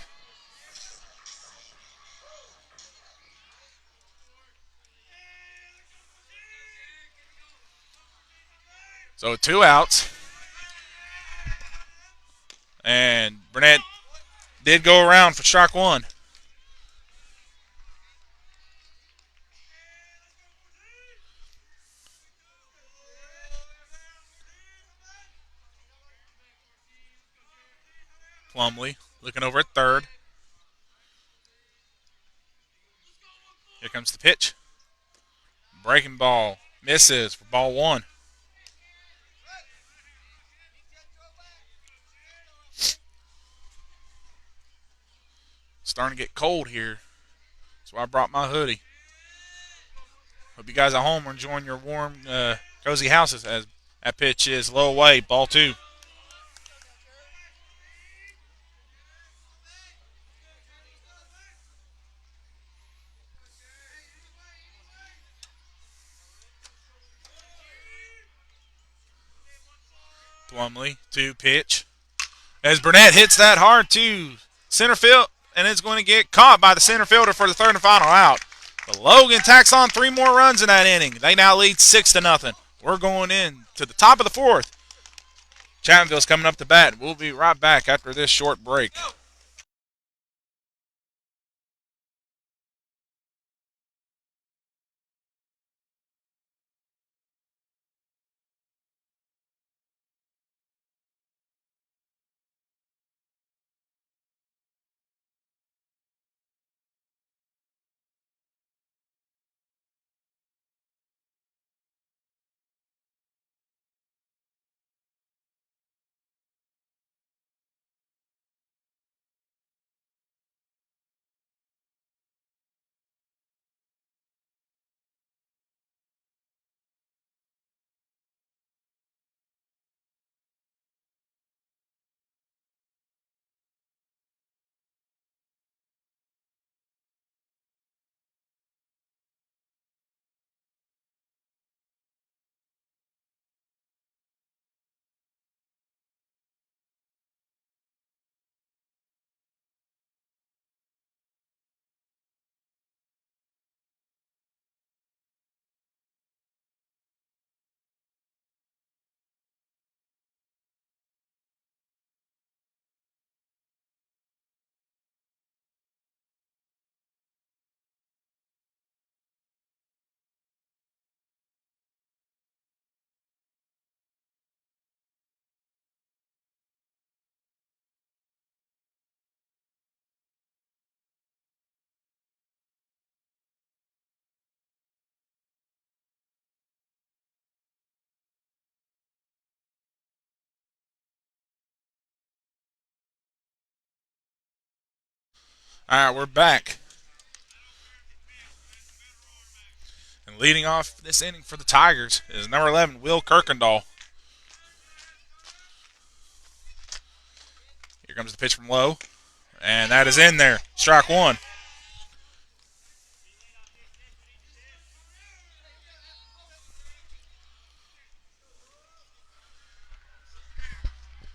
So 2 outs. And Burnett did go around for strike 1. Plumley looking over at third. Here comes the pitch. Breaking ball. Misses for ball 1. Starting to get cold here. So I brought my hoodie. Hope you guys at home are enjoying your warm, cozy houses as that pitch is low away. Ball 2. Plumley to pitch. As Burnett hits that hard to center field, and it's going to get caught by the center fielder for the third and final out. But Logan tacks on 3 more runs in that inning. They now lead 6-0. We're going in to the top of the 4th. Chapmanville's coming up to bat. We'll be right back after this short break. All right, we're back. And leading off this inning for the Tigers is number 11, Will Kirkendall. Here comes the pitch from low. And that is in there. Strike one.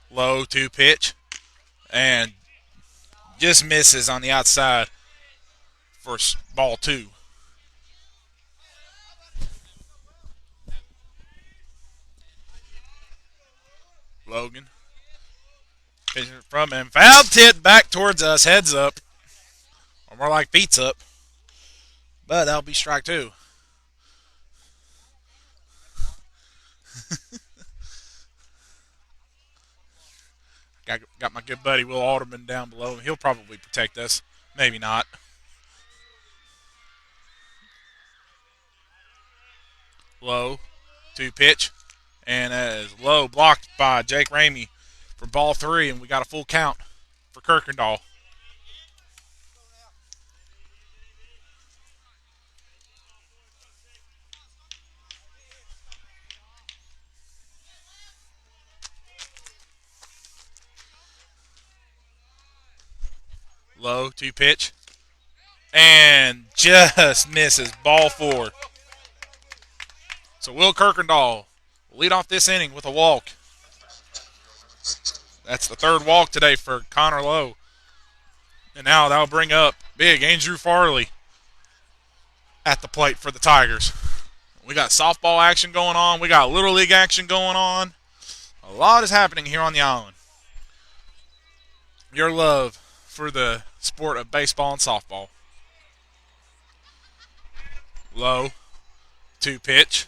Low 2 pitch. And just misses on the outside for ball 2. Logan. Pitching from him. Foul tip back towards us. Heads up. Or more like feet up. But that'll be strike 2. Got my good buddy Will Alderman down below. He'll probably protect us. Maybe not. Low. 2 pitch. And that is low, blocked by Jake Ramey for ball 3. And we got a full count for Kirkendall. Low, 2 pitch. And just misses. Ball 4. So Will Kirkendall will lead off this inning with a walk. That's the 3rd walk today for Connor Lowe. And now that'll bring up big Andrew Farley at the plate for the Tigers. We got softball action going on. We got Little League action going on. A lot is happening here on the island. Your love for the sport of baseball and softball. Low, 2 pitch.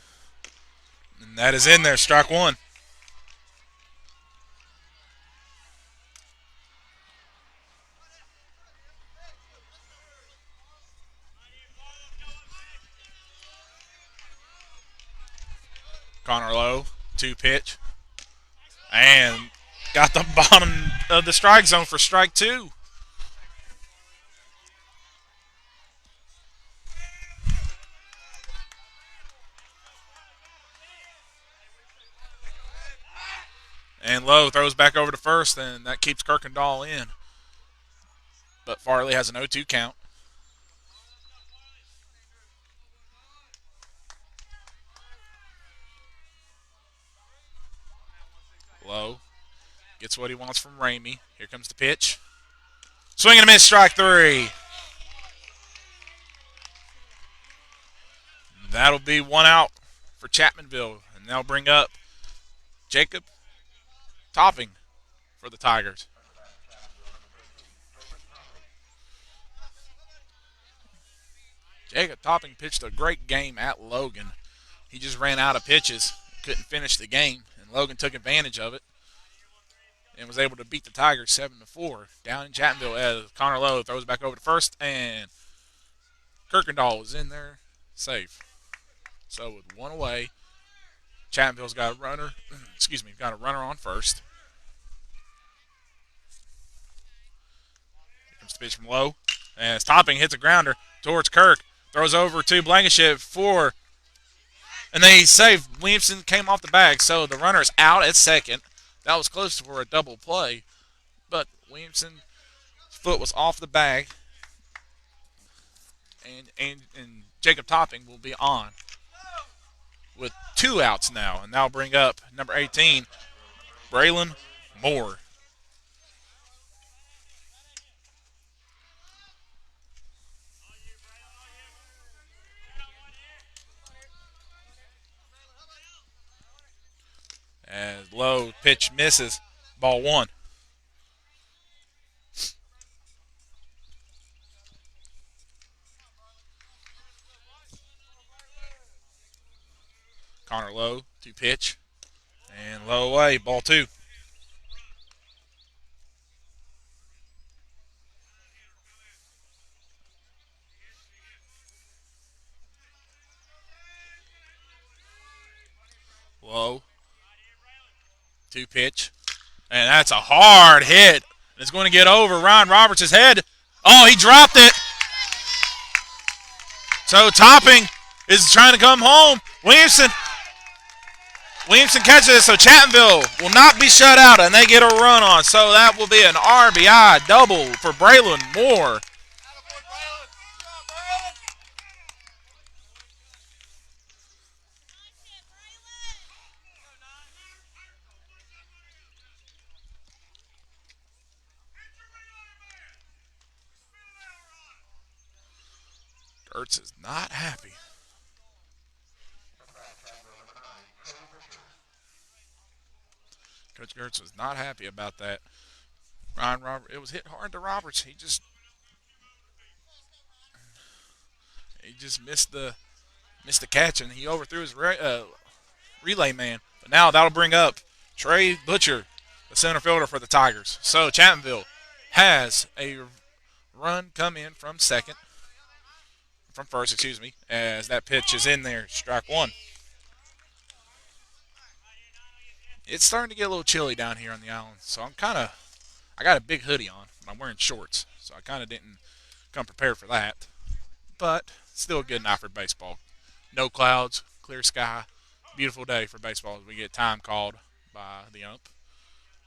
And that is in there, strike 1. Connor Lowe, 2 pitch. And got the bottom of the strike zone for strike 2. And Lowe throws back over to first, and that keeps Kirkendall in. But Farley has an 0-2 count. Lowe gets what he wants from Ramey. Here comes the pitch. Swing and a miss, strike 3. That'll be 1 out for Chapmanville. And they'll bring up Jacob Topping for the Tigers. Jacob Topping pitched a great game at Logan. He just ran out of pitches, couldn't finish the game, and Logan took advantage of it and was able to beat the Tigers 7-4 down in Chapmanville as Connor Lowe throws back over to first, and Kirkendall was in there safe. So with 1 away, Chapmanville's got a runner. Got a runner on first. Here comes the pitch from Lowe, as Topping hits a grounder towards Kirk. Throws over to Blankenship for, and they save. Williamson came off the bag, so the runner is out at second. That was close for a double play, but Williamson's foot was off the bag, and Jacob Topping will be on with 2 outs now, and that'll bring up number 18, Braylon Moore. As Low pitch misses, ball 1. Connor Lowe to pitch, and low away, ball 2. Low. 2 pitch. And that's a hard hit. It's going to get over Ryan Roberts' head. Oh, he dropped it. So Topping is trying to come home. Williamson catches it, so Chattanville will not be shut out, and they get a run on. So that will be an RBI double for Braylon Moore. Gertz is not happy. Coach Gertz was not happy about that. Ryan Robert, it was hit hard to Roberts. He just missed the catch, and he overthrew his relay man. But now that'll bring up Trey Butcher, the center fielder for the Tigers. So Chapmanville has a run come in from first, as that pitch is in there, strike one. It's starting to get a little chilly down here on the island, so I got a big hoodie on, but I'm wearing shorts, so I kind of didn't come prepared for that. But still a good night for baseball. No clouds, clear sky, beautiful day for baseball as we get time called by the ump.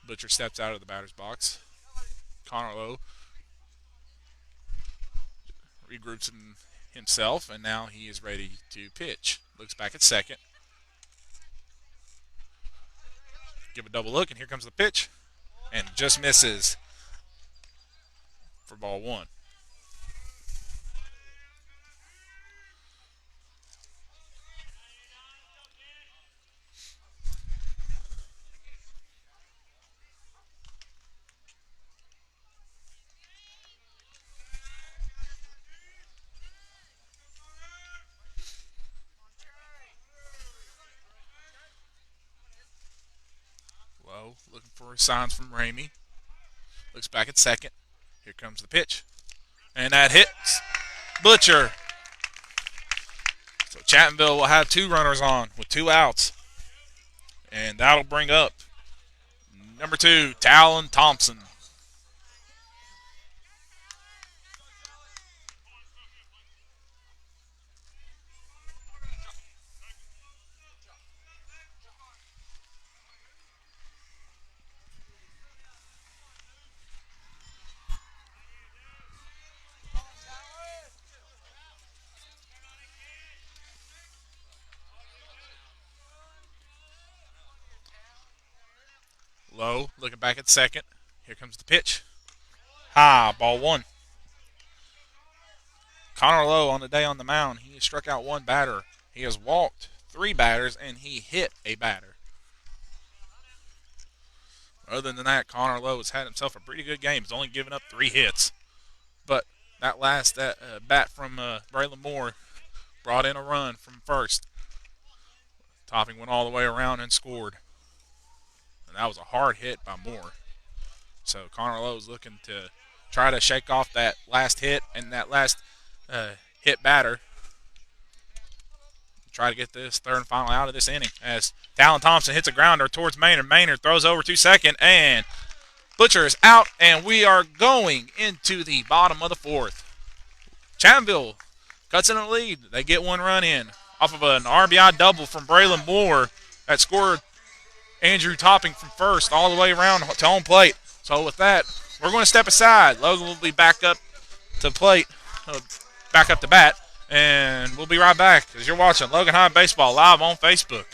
Butcher steps out of the batter's box. Connor Lowe regroups himself, and now he is ready to pitch. Looks back at second. Give a double look, and here comes the pitch. And just misses for ball one. Lowe looking for signs from Ramey. Looks back at second. Here comes the pitch. And that hits Butcher. So Chattanville will have two runners on with two outs. And that'll bring up number 2, Talon Thompson. Lowe looking back at second. Here comes the pitch. High, ball one. Connor Lowe on the day on the mound, he has struck out one batter. He has walked 3 batters, and he hit a batter. Other than that, Connor Lowe has had himself a pretty good game. He's only given up 3 hits. But that last bat from Braylon Moore brought in a run from first. Topping went all the way around and scored. And that was a hard hit by Moore. So Connor Lowe is looking to try to shake off that last hit and that last hit batter. Try to get this third and final out of this inning as Talon Thompson hits a grounder towards Maynard. Maynard throws over to second, and Butcher is out, and we are going into the bottom of the fourth. Chattanville cuts in the lead. They get one run in off of an RBI double from Braylon Moore that scored Andrew Topping from first all the way around to home plate. So with that, we're going to step aside. Logan will be back up to plate, back up to bat, and we'll be right back as you're watching Logan High Baseball live on Facebook.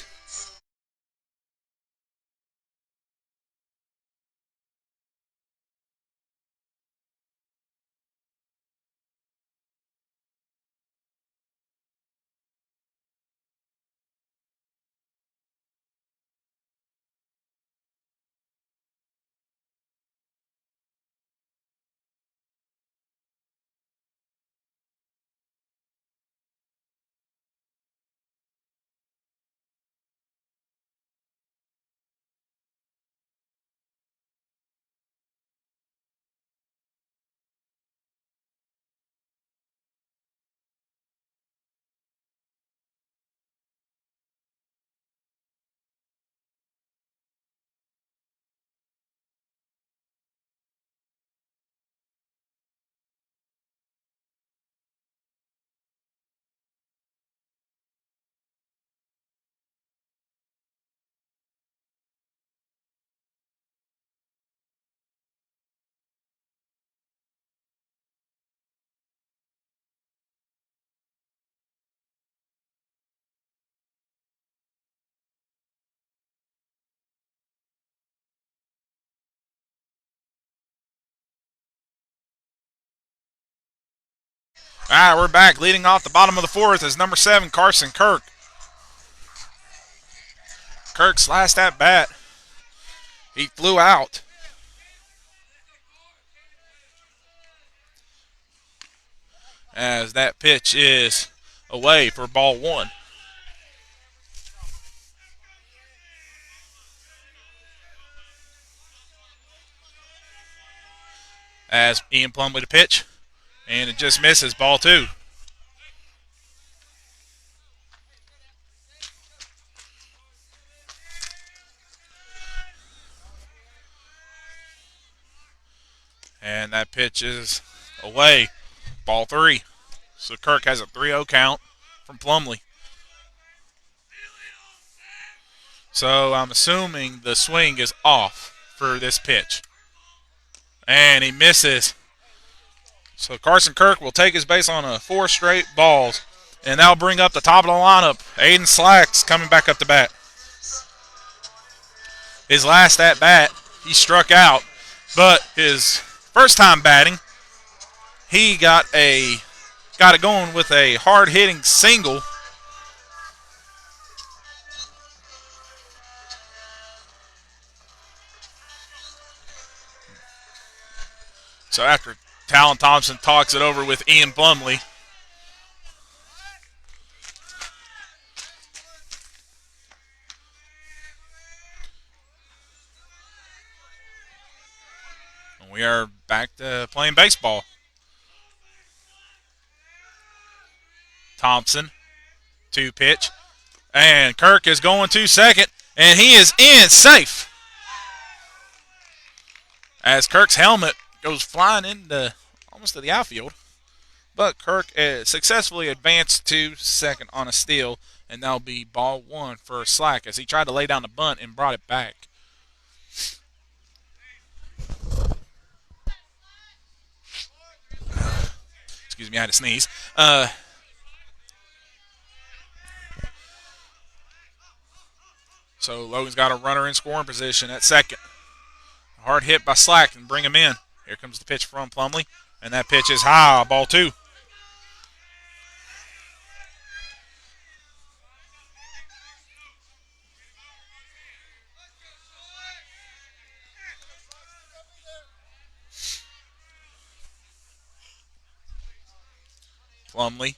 All right, we're back. Leading off the bottom of the fourth is number 7, Carson Kirk. Kirk's last at bat, he flew out. As that pitch is away for ball 1. As Ian Plumlee to pitch, and it just misses, ball 2. And that pitch is away, ball 3. So Kirk has a 3-0 count from Plumlee. So I'm assuming the swing is off for this pitch. And he misses. So Carson Kirk will take his base on 4 straight balls. And that'll bring up the top of the lineup. Aiden Slacks coming back up to bat. His last at bat, he struck out. But his first time batting, he got it going with a hard-hitting single. So after Talon Thompson talks it over with Ian Plumlee, we are back to playing baseball. Thompson, 2 pitch. And Kirk is going to second. And he is in safe. As Kirk's helmet goes flying into almost to the outfield. But Kirk successfully advanced to second on a steal. And that'll be ball 1 for Slack as he tried to lay down the bunt and brought it back. Excuse me, I had to sneeze. So Logan's got a runner in scoring position at second. Hard hit by Slack and bring him in. Here comes the pitch from Plumlee. And that pitch is high, ball 2. Plumlee.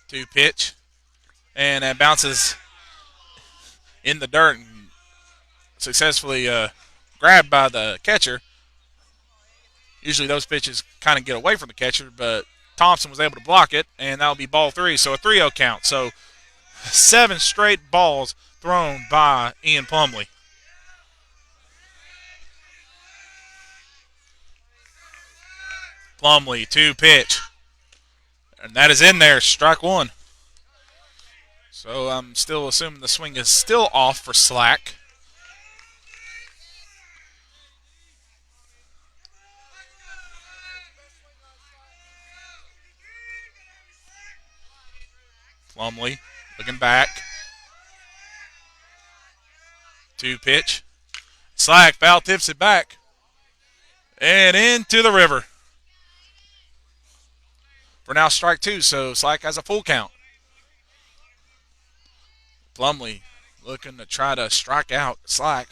2 pitch. And that bounces in the dirt and successfully grabbed by the catcher. Usually those pitches kind of get away from the catcher, but Thompson was able to block it, and that'll be ball 3. So a 3-0 count. So 7 straight balls thrown by Ian Plumlee. Plumlee, 2 pitch. And that is in there, strike 1. So I'm still assuming the swing is still off for Slack. Plumlee looking back. 2 pitch. Slack foul tips it back. And into the river. For now, strike 2, so Slack has a full count. Plumlee looking to try to strike out Slack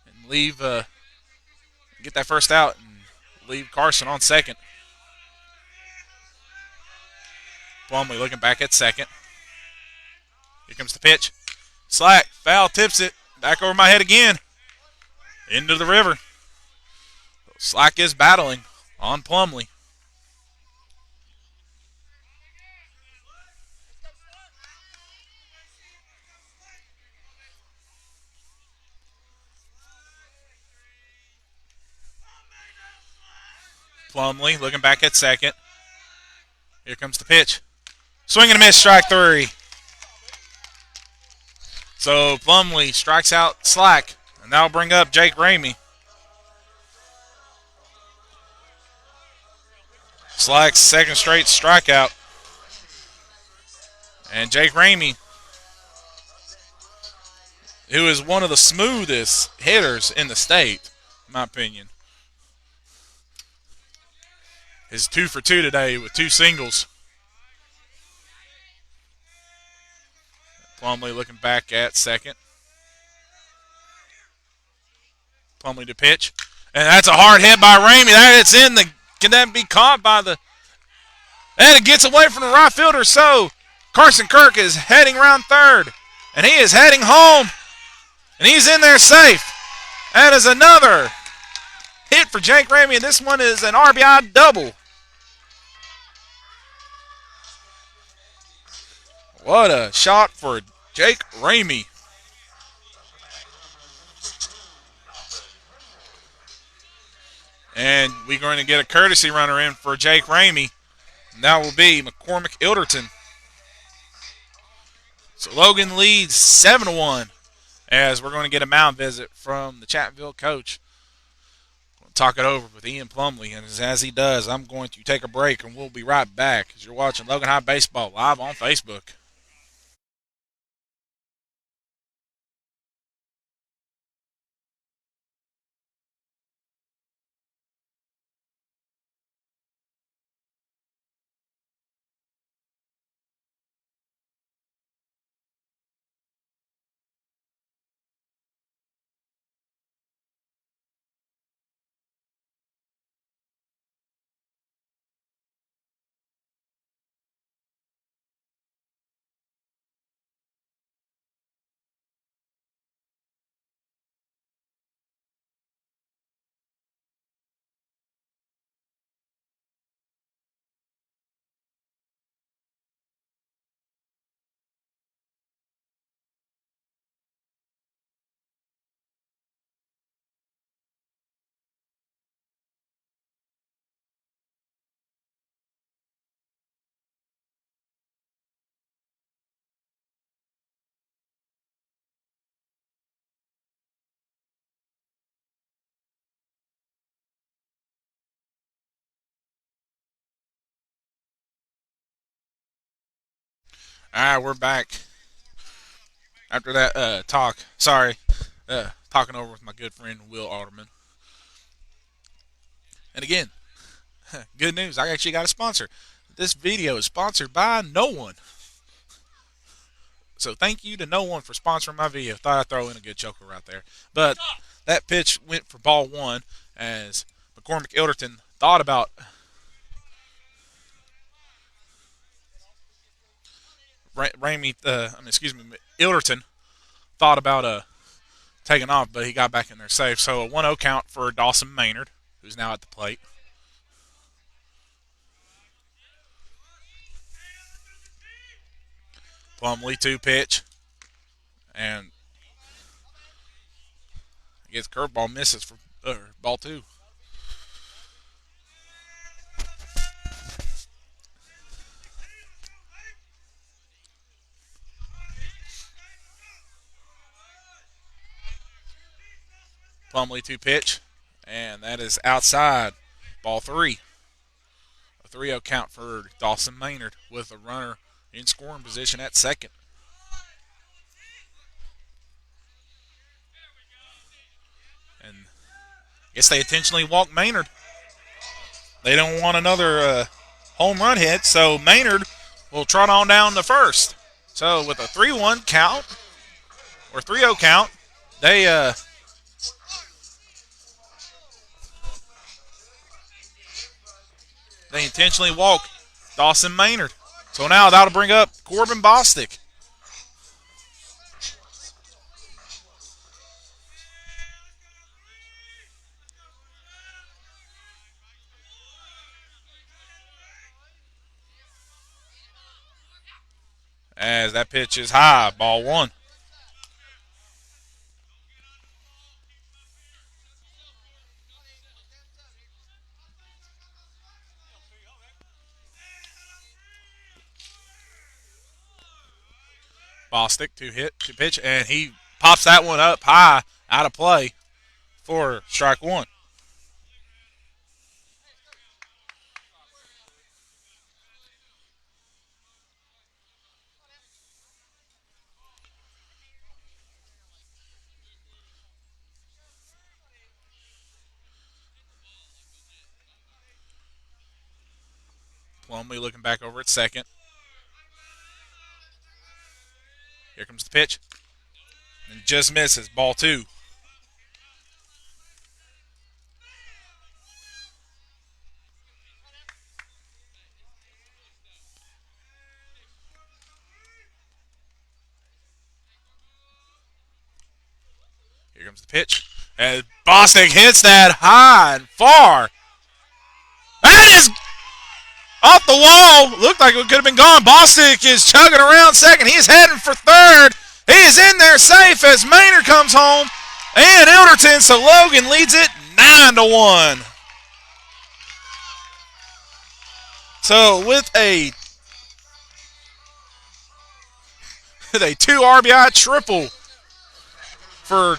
and leave, get that first out and leave Carson on second. Plumlee looking back at second. Here comes the pitch. Slack, foul, tips it. Back over my head again. Into the river. Slack is battling on Plumlee. Plumlee looking back at second. Here comes the pitch. Swing and a miss, strike 3. So Plumlee strikes out Slack, and that'll bring up Jake Ramey. Slack's second straight strikeout. And Jake Ramey, who is one of the smoothest hitters in the state, in my opinion. is 2 for 2 today with 2 singles. Plumlee looking back at second. Plumlee to pitch. And that's a hard hit by Ramey. It's in the. Can that be caught by the. And it gets away from the right fielder. So Carson Kirk is heading around third. And he is heading home. And he's in there safe. That is another hit for Jake Ramey. And this one is an RBI double. What a shot for Jake Ramey. And we're going to get a courtesy runner in for Jake Ramey. And that will be McCormick Ilderton. So Logan leads 7-1 as we're going to get a mound visit from the Chapmanville coach. We'll talk it over with Ian Plumlee. And as he does, I'm going to take a break and we'll be right back as you're watching Logan High Baseball live on Facebook. All right, we're back after that talk. Sorry, talking over with my good friend Will Alderman. And again, good news, I actually got a sponsor. This video is sponsored by no one. So thank you to no one for sponsoring my video. Thought I'd throw in a good joker right there. But that pitch went for ball one as McCormick Ilderton thought about Ilderton thought about taking off, but he got back in there safe. So a 1-0 count for Dawson Maynard, who's now at the plate. Plumlee 2 pitch. And gets curveball, misses for ball 2. Plumlee 2 pitch. And that is outside. Ball 3. A 3-0 count for Dawson Maynard with a runner in scoring position at second. And I guess they intentionally walked Maynard. They don't want another home run hit, so Maynard will trot on down to first. So with a 3-1 count, or 3-0 count, they intentionally walk Dawson Maynard. So now that'll bring up Corbin Bostic. As that pitch is high, ball 1. Bostic to pitch, and he pops that one up high, out of play for strike 1. Plumlee looking back over at second. Here comes the pitch. And just misses. Ball 2. Here comes the pitch. And Bostic hits that high and far. That is off the wall. Looked like it could have been gone. Bostic is chugging around second. He's heading for third. He is in there safe as Maynard comes home. And Elderton, so Logan leads it 9-1. So with a 2 RBI triple for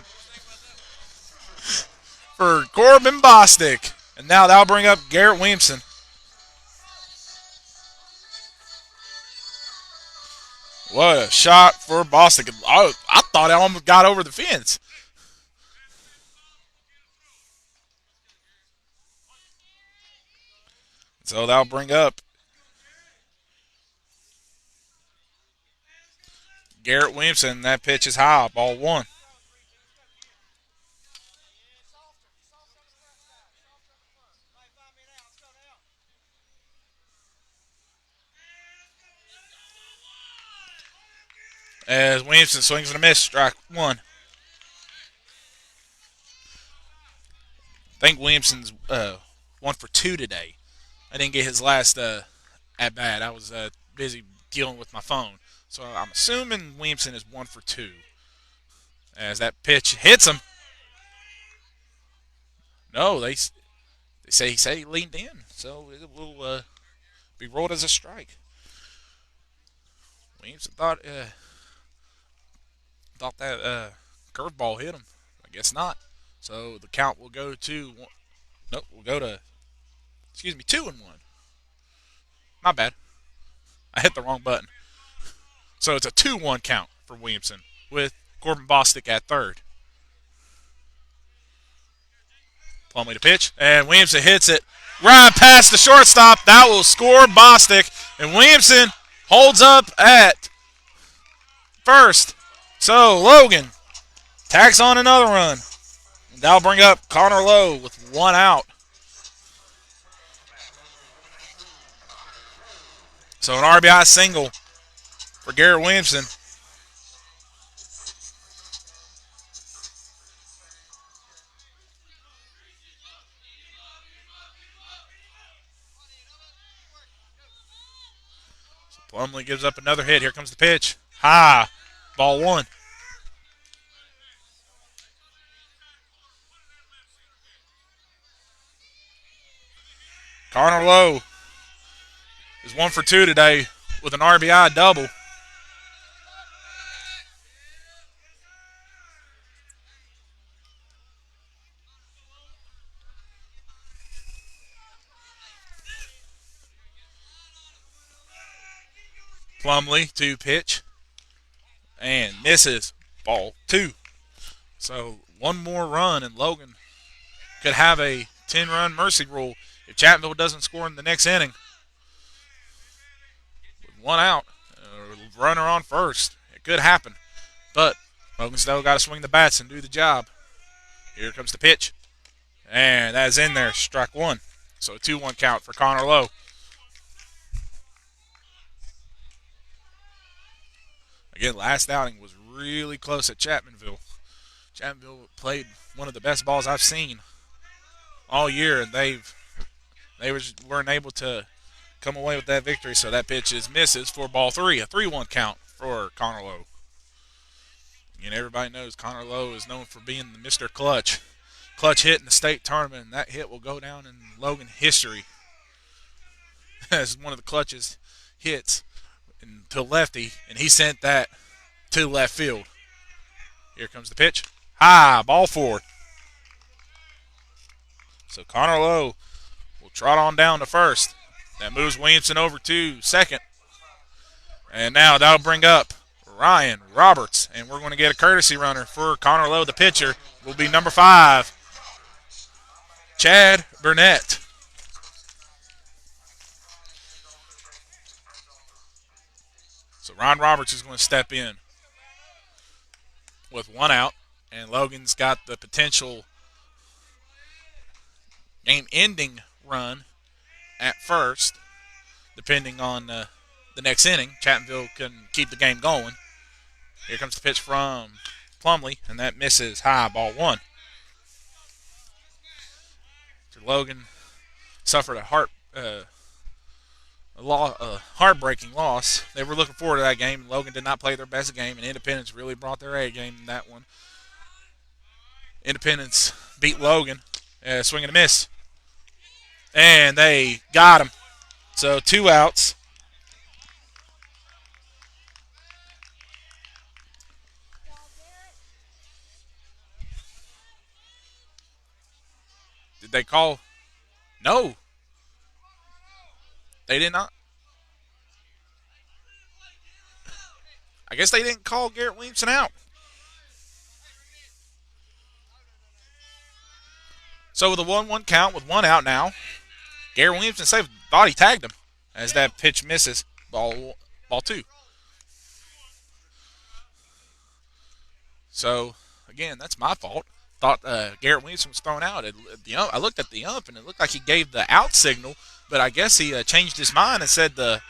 Corbin Bostic. And now that'll bring up Garrett Williamson. What a shot for Bostic. I thought I almost got over the fence. So that'll bring up Garrett Williamson. That pitch is high. Ball 1. As Williamson swings and a miss, strike 1. I think Williamson's 1 for 2 today. I didn't get his last at bat. I was busy dealing with my phone. So I'm assuming Williamson is 1 for 2. As that pitch hits him. No, they say he leaned in. So it will be rolled as a strike. Williamson thought that curveball hit him. I guess not. So the count will go to 2-1. Not bad. I hit the wrong button. So it's a 2-1 count for Williamson with Corbin Bostic at third. Plumlee to pitch, and Williamson hits it right past the shortstop. That will score Bostic, and Williamson holds up at first. So Logan tacks on another run. And that'll bring up Connor Lowe with 1 out. So an RBI single for Garrett Williamson. So Plumlee gives up another hit. Here comes the pitch. High. Ball 1. Connor Lowe is 1 for 2 today with an RBI double. Plumlee to pitch and misses. Ball 2. So 1 more run and Logan could have a 10-run mercy rule if Chapmanville doesn't score in the next inning. With 1 out, runner on first. It could happen. But Logan still got to swing the bats and do the job. Here comes the pitch. And that is in there. Strike 1. So a 2-1 count for Connor Lowe. Again, last outing was really close at Chapmanville. Chapmanville played one of the best balls I've seen all year, and they weren't able to come away with that victory. So that pitch misses for ball 3, a 3-1 count for Connor Lowe. And everybody knows Connor Lowe is known for being the Mr. Clutch hit in the state tournament, and that hit will go down in Logan history as one of the clutchest hits to lefty, and he sent that to left field. Here comes the pitch. High, ball 4. So Connor Lowe will trot on down to first. That moves Williamson over to second. And now that'll bring up Ryan Roberts, and we're going to get a courtesy runner for Connor Lowe. The pitcher will be number 5, Chad Burnett. So Ron Roberts is going to step in with one out, and Logan's got the potential game-ending run at first, depending on the next inning. Chapmanville can keep the game going. Here comes the pitch from Plumley, and that misses high, ball one. Logan suffered a heartbreaking loss. They were looking forward to that game. Logan did not play their best game, and Independence really brought their A game in that one. Independence beat Logan, swing and a miss, and they got him. So 2 outs. Did they call? No. They did not. I guess they didn't call Garrett Williamson out. So with a 1-1 count with 1 out now, Garrett Williamson saved, thought he tagged him as that pitch misses, ball 2. So, again, that's my fault. Thought Garrett Williamson was thrown out. I looked at the ump, and it looked like he gave the out signal, but I guess he changed his mind and said the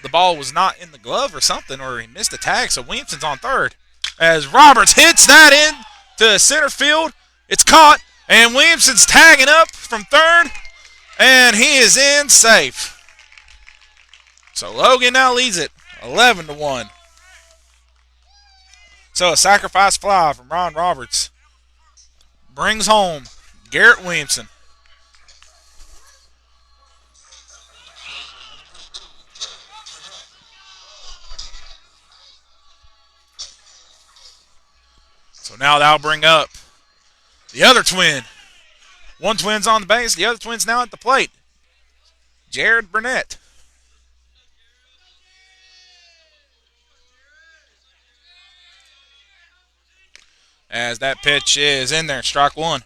ball was not in the glove or something, or he missed the tag. So Williamson's on third as Roberts hits that in to center field. It's caught, and Williamson's tagging up from third, and he is in safe. So Logan now leads it 11-1. So a sacrifice fly from Ron Roberts brings home Garrett Williamson. So now that'll bring up the other twin. One twin's on the base, the other twin's now at the plate. Jared Burnett. As that pitch is in there, strike one.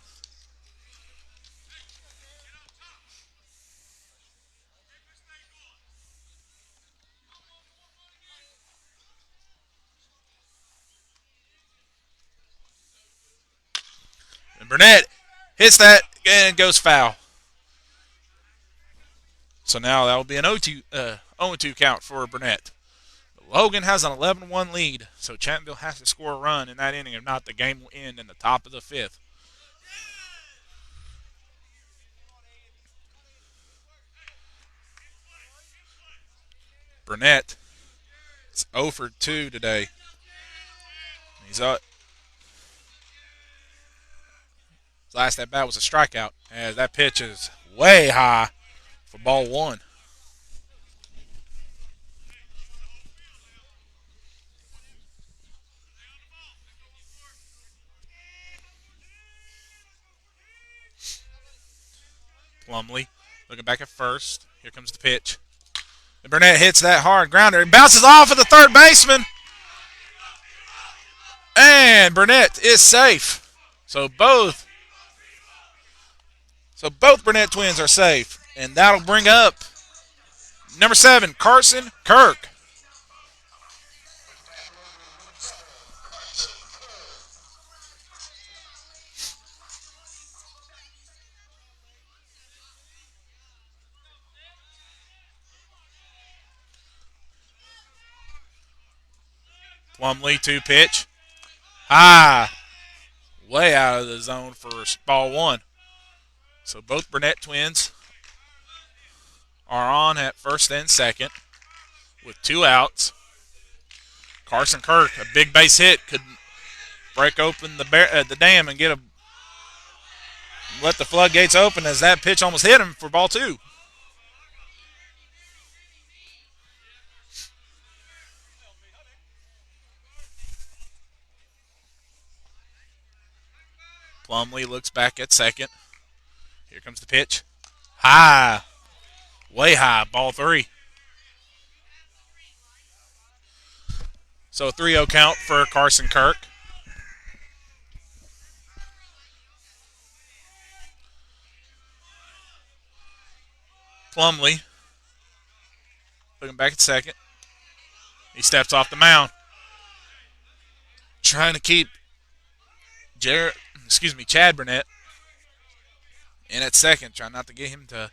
And Burnett hits that and goes foul. So now that will be an 0-2 count for Burnett. Logan has an 11-1 lead, so Chapmanville has to score a run in that inning. If not, the game will end in the top of the 5th. Burnett is 0 for 2 today. He's up. His last at bat was a strikeout, as that pitch is way high for ball one. Plumley looking back at first. Here comes the pitch. And Burnett hits that hard grounder and bounces off of the third baseman. And Burnett is safe. So both Burnett twins are safe. And that'll bring up number 7, Carson Kirk. Plumley 2 pitch. High. Way out of the zone for ball one. So both Burnett twins are on at first and second with 2 outs. Carson Kirk, a big base hit, could break open the dam and let the floodgates open as that pitch almost hit him for ball 2. Plumley looks back at second. Here comes the pitch. High. Way high. Ball 3. So a 3-0 count for Carson Kirk. Plumley looking back at second. He steps off the mound, trying to keep Chad Burnett in at second, trying not to get him to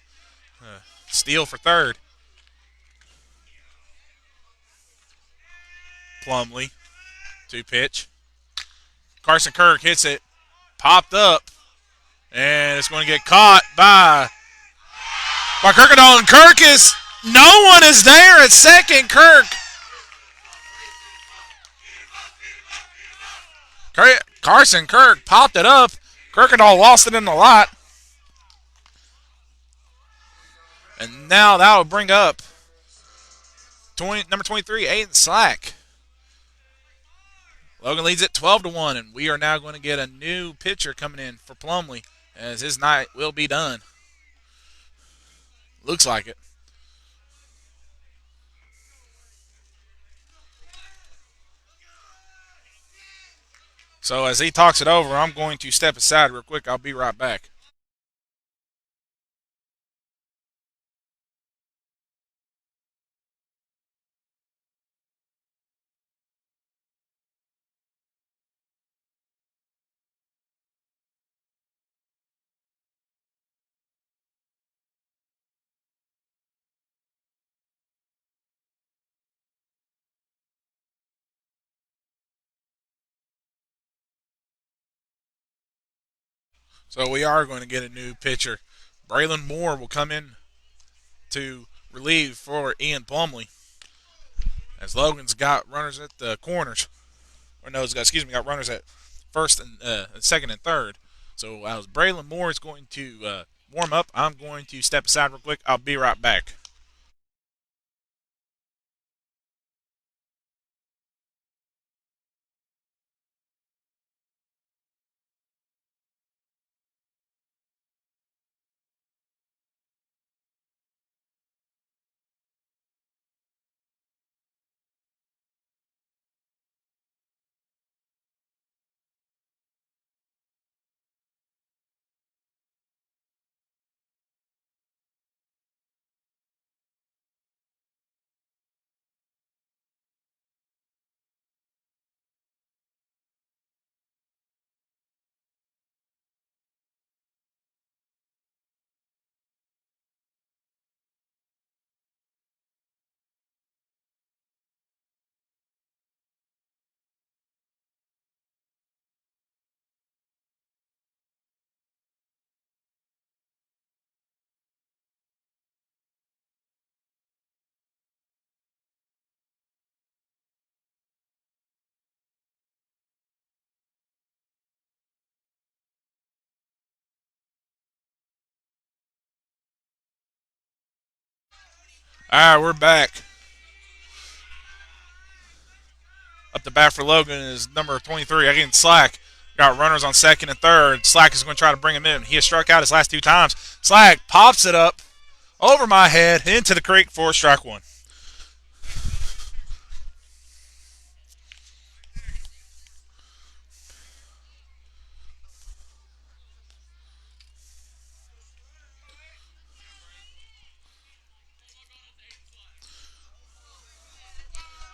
steal for third. Plumlee, 2-pitch. Carson Kirk hits it, popped up, and it's going to get caught by Kirkendall. And no one is there at second. Carson Kirk popped it up. Kirkendall lost it in the lot. And now that will bring up number 23, Aiden Slack. Logan leads it 12-1, and we are now going to get a new pitcher coming in for Plumlee, as his night will be done. Looks like it. So as he talks it over, I'm going to step aside real quick. I'll be right back. So we are going to get a new pitcher. Braylon Moore will come in to relieve for Ian Plumlee, as Logan's got runners at the corners. Or no, got runners at first and second and third. So as Braylon Moore is going to warm up, I'm going to step aside real quick. I'll be right back. All right, we're back. Up the bat for Logan is number 23, Aiden Slack. Got runners on second and third. Slack is going to try to bring him in. He has struck out his last 2 times. Slack pops it up over my head into the creek for strike 1.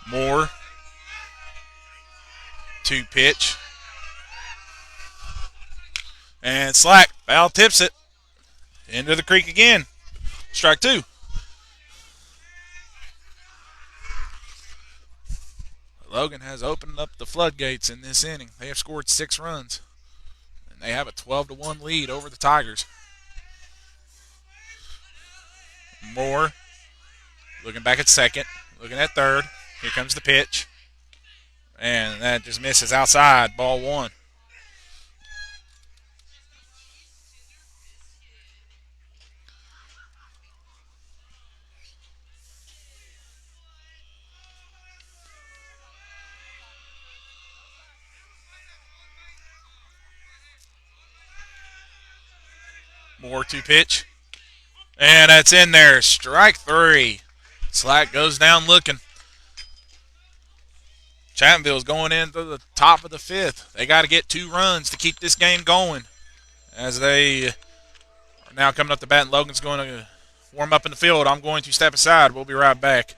Moore, 2-pitch. And Slack foul tips it into the creek again. Strike 2. Logan has opened up the floodgates in this inning. They have scored 6 runs, and they have a 12-1 lead over the Tigers. Moore looking back at second, looking at third. Here comes the pitch, and that just misses outside. Ball 1. Moore 2-pitch. And that's in there. Strike 3. Slack goes down looking. Chapmanville's going into the top of the 5th. They got to get 2 runs to keep this game going, as they are now coming up the bat, and Logan's going to warm up in the field. I'm going to step aside. We'll be right back.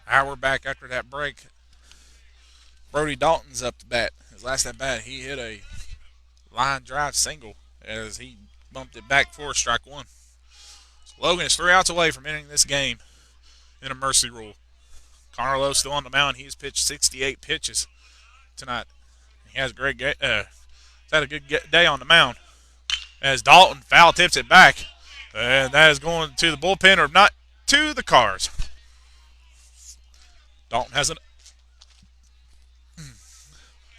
All right, we're back after that break. Brody Dalton's up to bat. His last at bat, he hit a line drive single as he bumped it back for strike one. So Logan is 3 outs away from ending this game in a mercy rule. Connor Lowe still on the mound. He has pitched 68 pitches tonight. He has a great had a good day on the mound. As Dalton foul tips it back, and that is going to the bullpen, or not to the cars. Dalton has an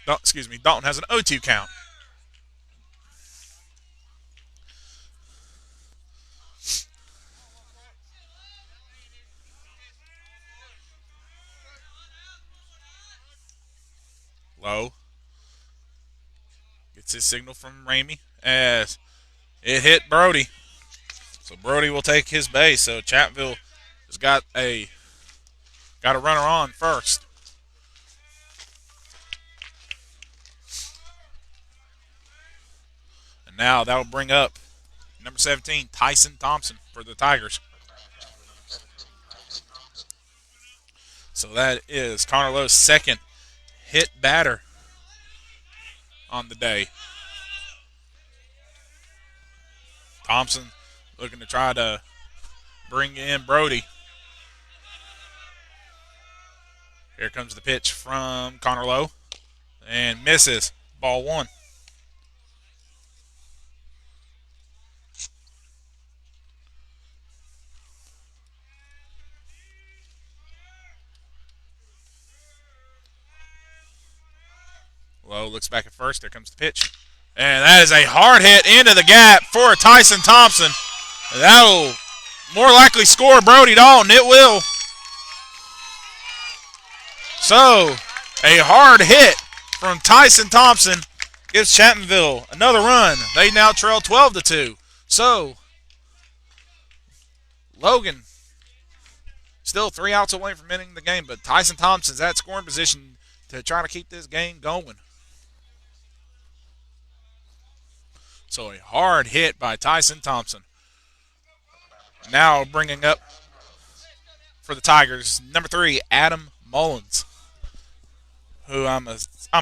0-2 count. Lowe gets his signal from Ramey as it hit Brody. So Brody will take his base. So Chapmanville has got a runner on first. And now that will bring up number 17, Tyson Thompson for the Tigers. So that is Connor Lowe's second hit batter on the day. Thompson looking to try to bring in Brody. Here comes the pitch from Connor Lowe. And misses. Ball one. Lowe looks back at first. There comes the pitch. And that is a hard hit into the gap for Tyson Thompson. That'll more likely score Brody Dalton. It will. So, a hard hit from Tyson Thompson gives Chapmanville another run. They now trail 12-2. So, Logan still 3 outs away from ending the game, but Tyson Thompson's at scoring position to try to keep this game going. So a hard hit by Tyson Thompson. Now bringing up for the Tigers, number 3, Adam Mullins, who I'm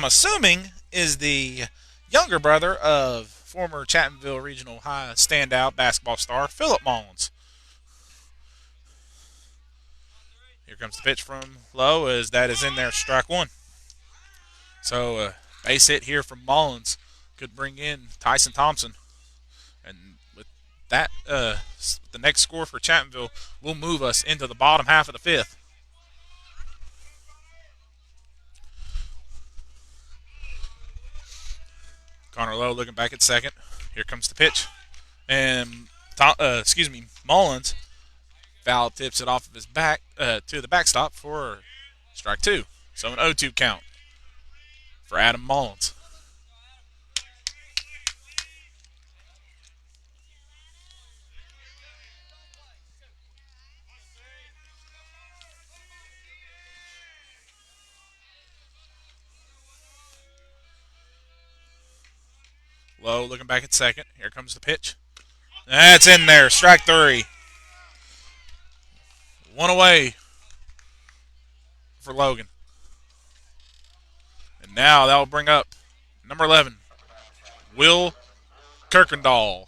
assuming is the younger brother of former Chapmanville Regional High standout basketball star Philip Mullins. Here comes the pitch from Lowe as that is in there, strike one. So base hit here from Mullins could bring in Tyson Thompson. And with that, the next score for Chapmanville will move us into the bottom half of the fifth. Connor Lowe looking back at second. Here comes the pitch. And, Mullins foul tips it off of his back to the backstop for strike two. So an 0-2 count for Adam Mullins. Lowe looking back at second. Here comes the pitch. That's in there. Strike three. One away for Logan. And now that will bring up number 11, Will Kirkendall.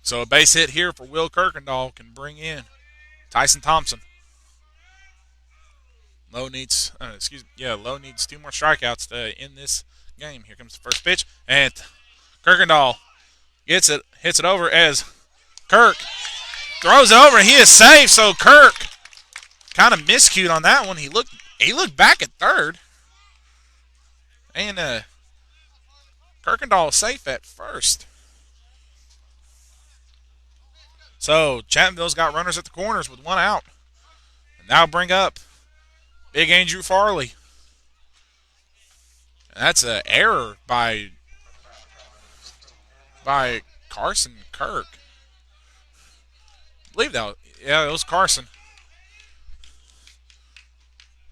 So a base hit here for Will Kirkendall can bring in Tyson Thompson. Lowe needs 2 more strikeouts to end this game. Here comes the first pitch, and Kirkendall gets it, hits it over as Kirk throws it over. He is safe. So Kirk kind of miscued on that one. He looked back at third, and Kirkendall safe at first. So Chapmanville's got runners at the corners with 1 out, and now bring up Big Andrew Farley. And that's an error by Carson Kirk. I believe it was Carson.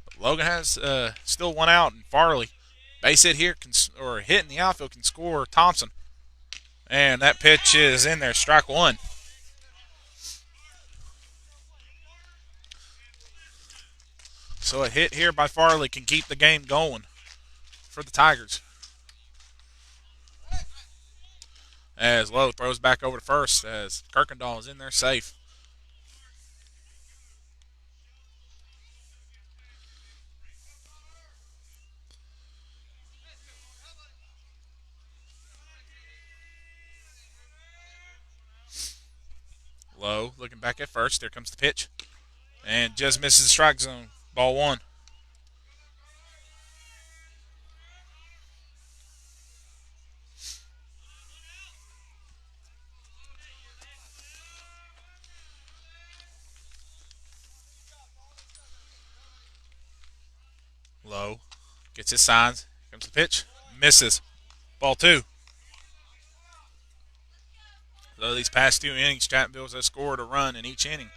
But Logan has still 1 out, and Farley, base hit here, hit in the outfield, can score Thompson. And that pitch is in there, strike one. So a hit here by Farley can keep the game going for the Tigers. As Lowe throws back over to first as Kirkendall is in there safe. Lowe looking back at first. There comes the pitch. And just misses the strike zone. Ball one. Lowe gets his signs. Comes the pitch. Misses. Ball two. So these past two innings, Chapmanville has scored a run in each inning.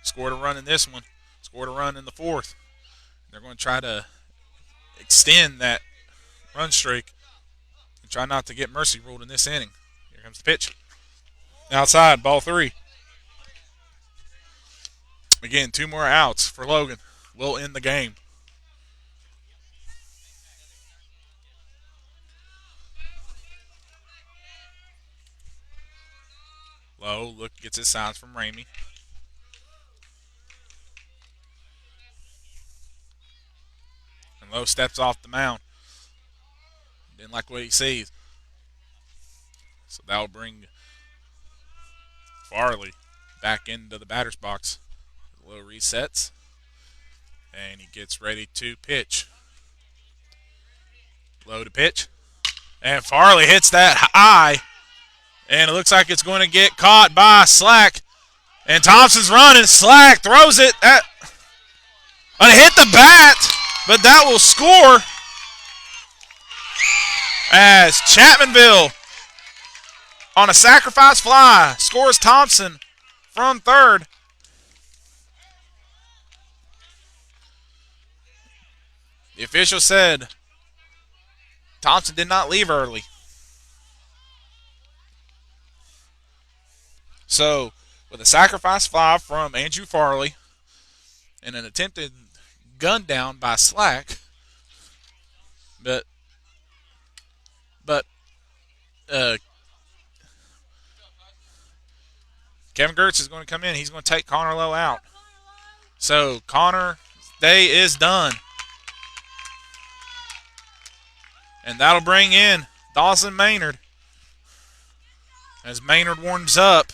Scored a run in this one. Scored a run in the fourth. They're going to try to extend that run streak and try not to get mercy ruled in this inning. Here comes the pitch. Outside, ball three. Again, two more outs for Logan. Will end the game. Lowe gets his signs from Ramey. And Lowe steps off the mound. Didn't like what he sees. So that will bring Farley back into the batter's box. Lowe resets. And he gets ready to pitch. Lowe to pitch. And Farley hits that high. And it looks like it's going to get caught by Slack. And Thompson's running. Slack throws it. And it hit the bat, but that will score as Chapmanville on a sacrifice fly scores Thompson from third. The official said Thompson did not leave early. So, with a sacrifice fly from Andrew Farley and an attempted gun down by Slack, but Kevin Gertz is going to come in. He's going to take Connor Lowe out. So, Connor's day is done. And that'll bring in Dawson Maynard as Maynard warms up.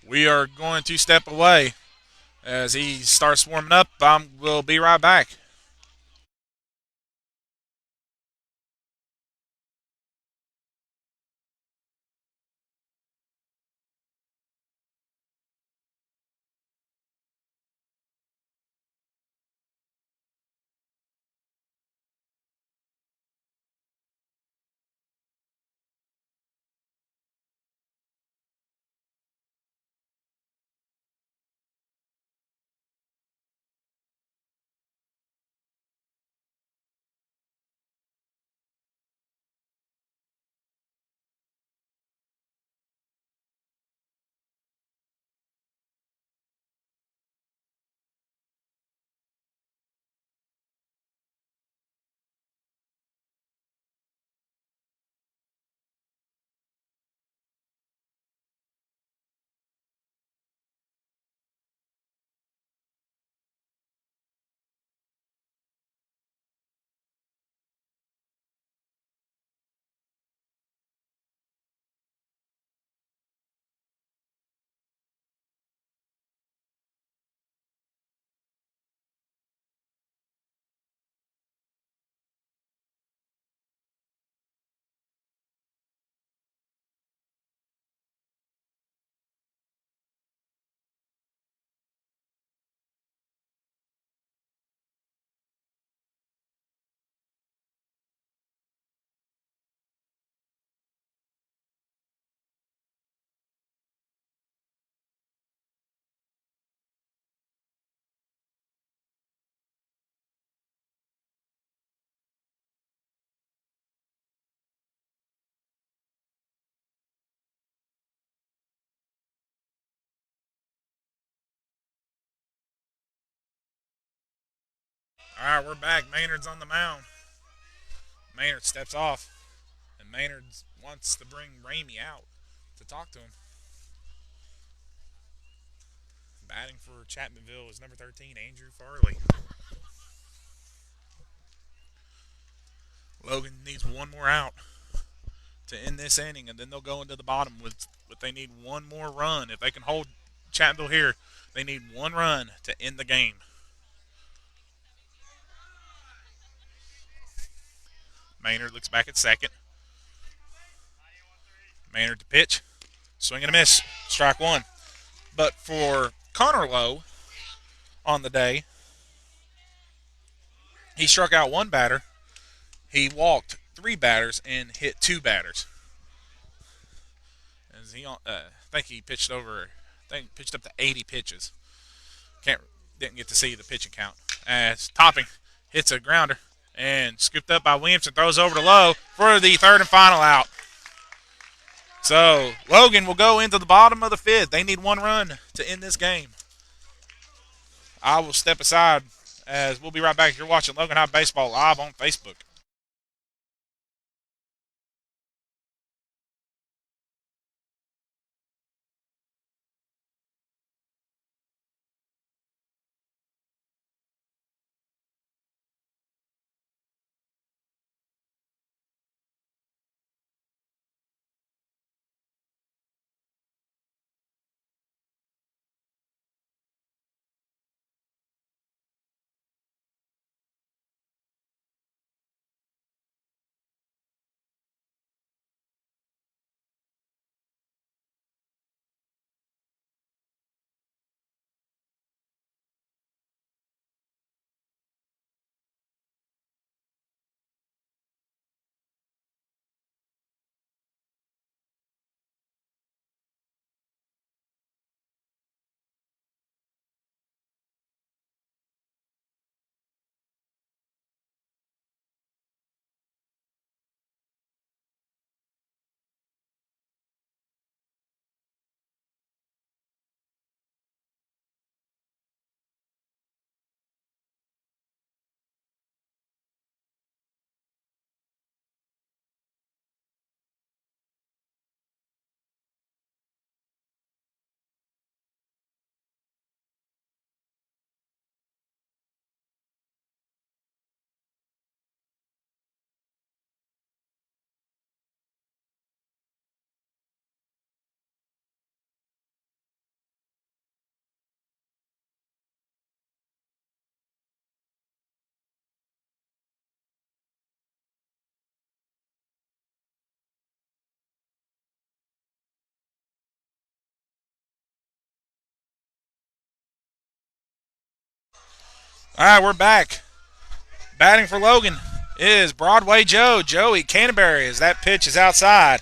We are going to step away as he starts warming up. We'll be right back. All right, we're back. Maynard's on the mound. Maynard steps off, and Maynard wants to bring Ramey out to talk to him. Batting for Chapmanville is number 13, Andrew Farley. Logan needs one more out to end this inning, and then they'll go into the bottom with they need one more run. If they can hold Chapmanville here, they need one run to end the game. Maynard looks back at second. Maynard to pitch. Swing and a miss. Strike one. But for Connor Lowe on the day, he struck out one batter. He walked 3 batters and hit 2 batters. As he, I think he pitched pitched up to 80 pitches. Didn't get to see the pitching count. As Topping hits a grounder and scooped up by Williamson, throws over to Lowe for the third and final out. So Logan will go into the bottom of the 5th. They need one run to end this game. I will step aside as we'll be right back. You're watching Logan High Baseball live on Facebook. All right, we're back. Batting for Logan is Broadway Joe, Joey Canterbury, as that pitch is outside.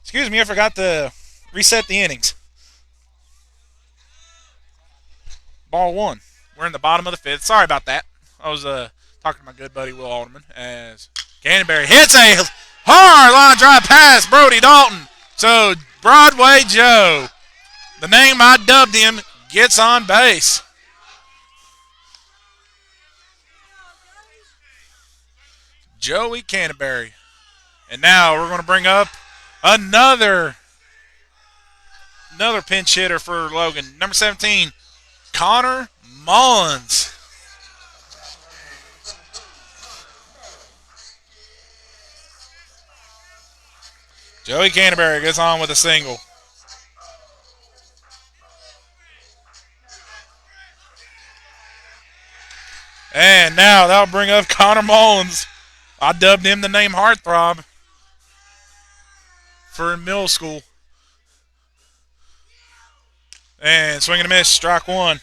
Excuse me, I forgot to reset the innings. Ball 1. We're in the bottom of the 5th. Sorry about that. I was talking to my good buddy Will Alderman as Canterbury hits a hard line drive past Brody Dalton. So Broadway Joe, the name I dubbed him, gets on base. Joey Canterbury. And now we're going to bring up another pinch hitter for Logan. Number 17, Connor Mullins. Joey Canterbury gets on with a single. And now that'll bring up Connor Mullins. I dubbed him the name Heartthrob for middle school. And swing and a miss, strike 1.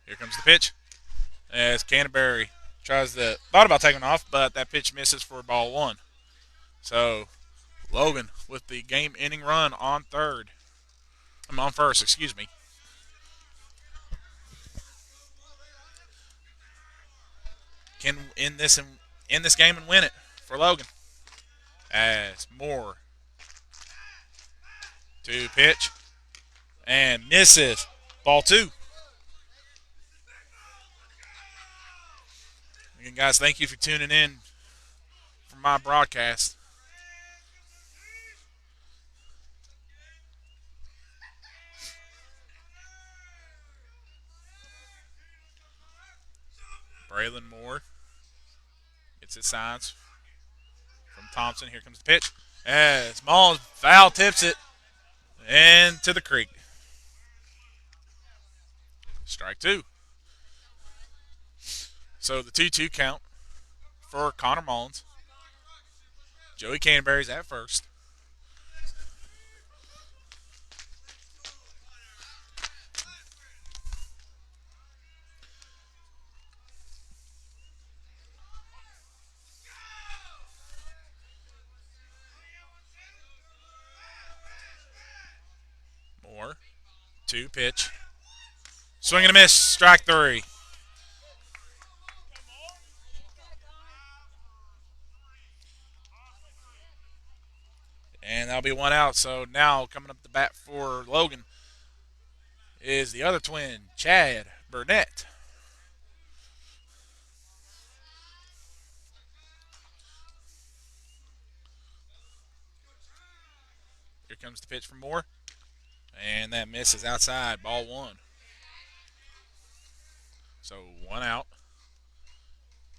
Here comes the pitch. As Canterbury thought about taking off, but that pitch misses for ball 1. So Logan with the game-ending run on first, excuse me. can end this game and win it for Logan. As Moore to pitch and misses. Ball 2. Again, guys, thank you for tuning in for my broadcast. Braylon Moore gets his signs from Thompson. Here comes the pitch. As Mullins foul tips it into the creek. Strike 2. So the 2-2 count for Connor Mullins. Joey Canterbury's at first. Moore, 2 pitch. Swing and a miss, strike 3. And that'll be 1 out. So now coming up the bat for Logan is the other twin, Chad Burnett. Here comes the pitch from Moore. And that misses outside, ball 1. So 1 out.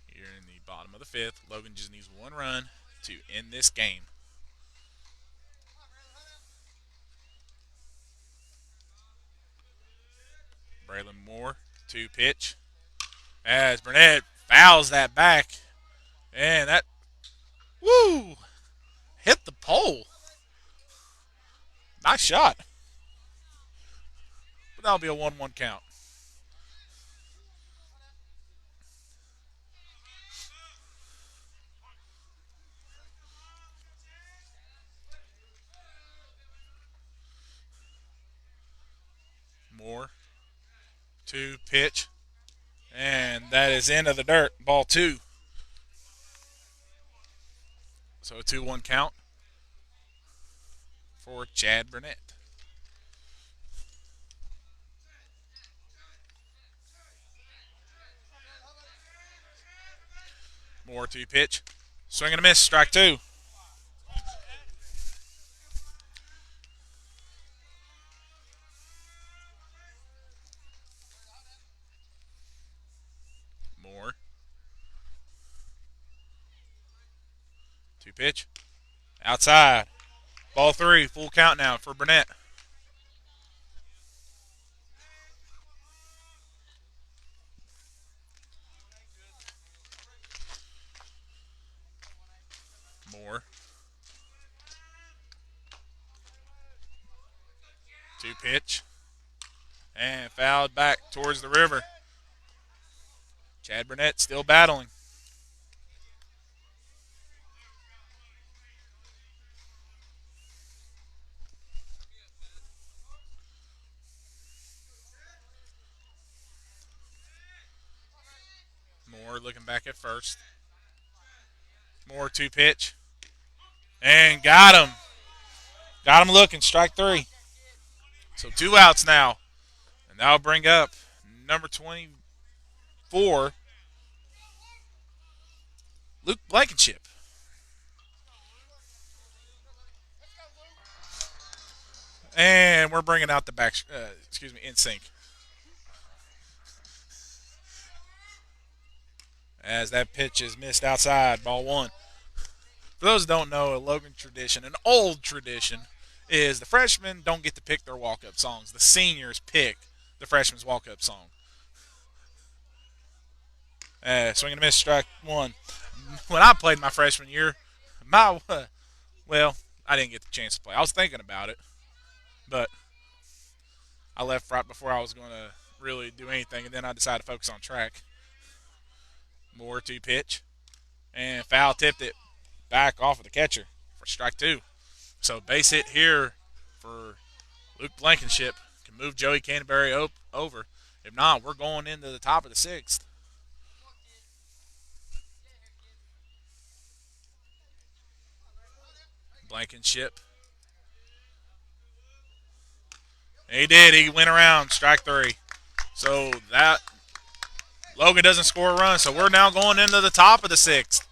Here in the bottom of the 5th. Logan just needs 1 run to end this game. Braylon Moore, 2 pitch. As Burnett fouls that back. And that, woo, hit the pole. Nice shot. But that'll be a 1-1 count. Moore, 2 pitch. And that is into the dirt. Ball 2. So a 2-1 count for Chad Burnett. Moore, 2 pitch. Swing and a miss, strike 2. Moore. 2 pitch. Outside. Ball 3. Full count now for Burnett. Moore. 2 pitch. And fouled back towards the river. Chad Burnett still battling. Moore looking back at first. Moore, 2 pitch. And got him. Got him looking. Strike 3. So 2 outs now. And that'll bring up number 24, Luke Blankenship. And we're bringing out the back, in sync. As that pitch is missed outside, ball 1. For those who don't know, a Logan tradition, an old tradition, is the freshmen don't get to pick their walk-up songs. The seniors pick the freshman's walk-up song. Swing and a miss, strike 1. When I played my freshman year, I didn't get the chance to play. I was thinking about it, but I left right before I was going to really do anything, and then I decided to focus on track. Moore, 2 pitch, and foul tipped it back off of the catcher for strike 2. So base hit here for Luke Blankenship can move Joey Canterbury over. If not, we're going into the top of the 6th. Blankenship. He did. He went around. Strike three. So that Logan doesn't score a run. So we're now going into the top of the sixth.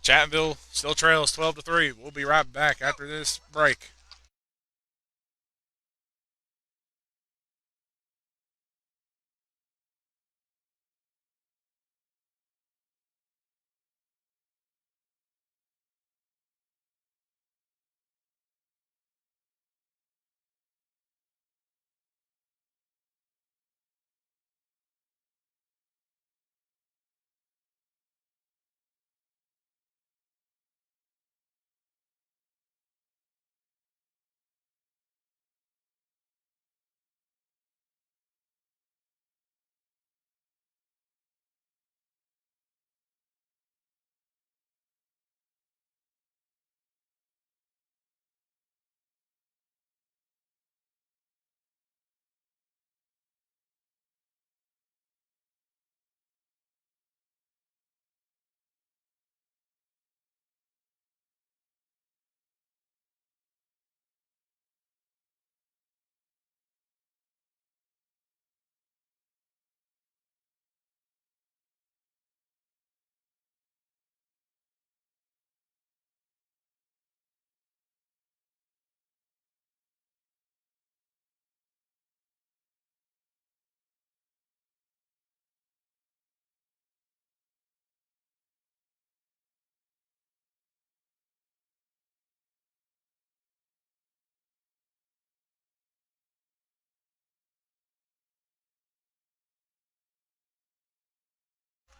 Chapmanville still trails 12-3. We'll be right back after this break.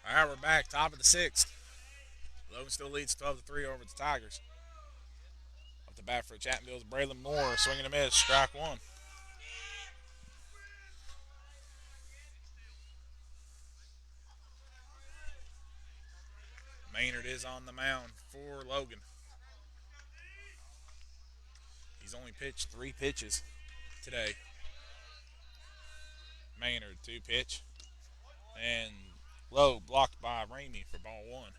All right, we're back. Top of the sixth. Logan still leads 12-3 over the Tigers. Up the bat for Chapmanville's Braylon Moore. Swinging a miss. Strike one. Maynard is on the mound for Logan. He's only pitched 3 pitches today. Maynard, 2 pitch. And low blocked by Ramey for ball 1.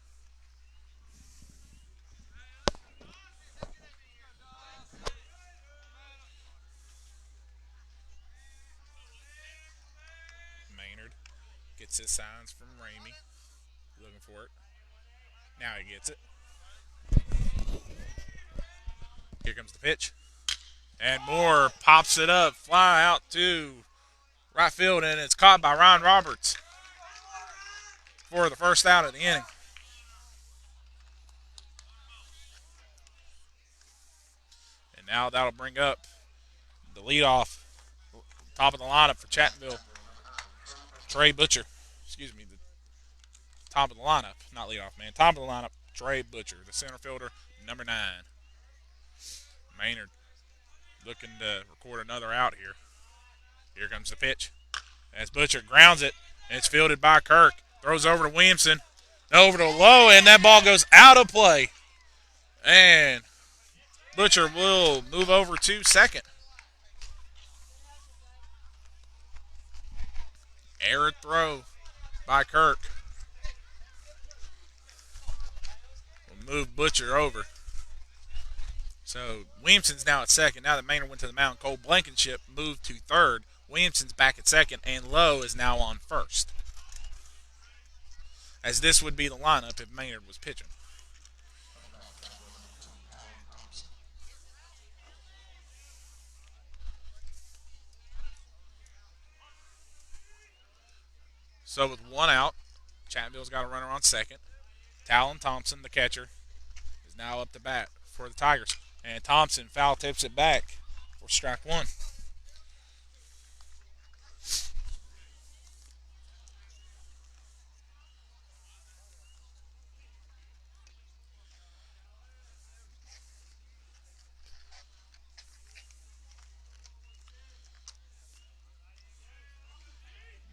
Maynard gets his signs from Ramey. Looking for it. Now he gets it. Here comes the pitch. And Moore pops it up. Fly out to right field, and it's caught by Ryan Roberts for the first out of the inning. And now that'll bring up the leadoff, top of the lineup for Chapmanville, Trey Butcher. Excuse me, the top of the lineup, not leadoff, man. Top of the lineup, Trey Butcher, the center fielder, number 9. Maynard looking to record another out here. Here comes the pitch. As Butcher grounds it, and it's fielded by Kirk. Throws over to Williamson. Over to Lowe, and that ball goes out of play. And Butcher will move over to second. Error throw by Kirk. Will move Butcher over. So Williamson's now at second. Now that Maynard went to the mound, Cole Blankenship moved to third. Williamson's back at second, and Lowe is now on first. As this would be the lineup if Maynard was pitching. So with 1 out, Chapmanville's got a runner on second. Talon Thompson, the catcher, is now up to bat for the Tigers. And Thompson foul tips it back for strike 1.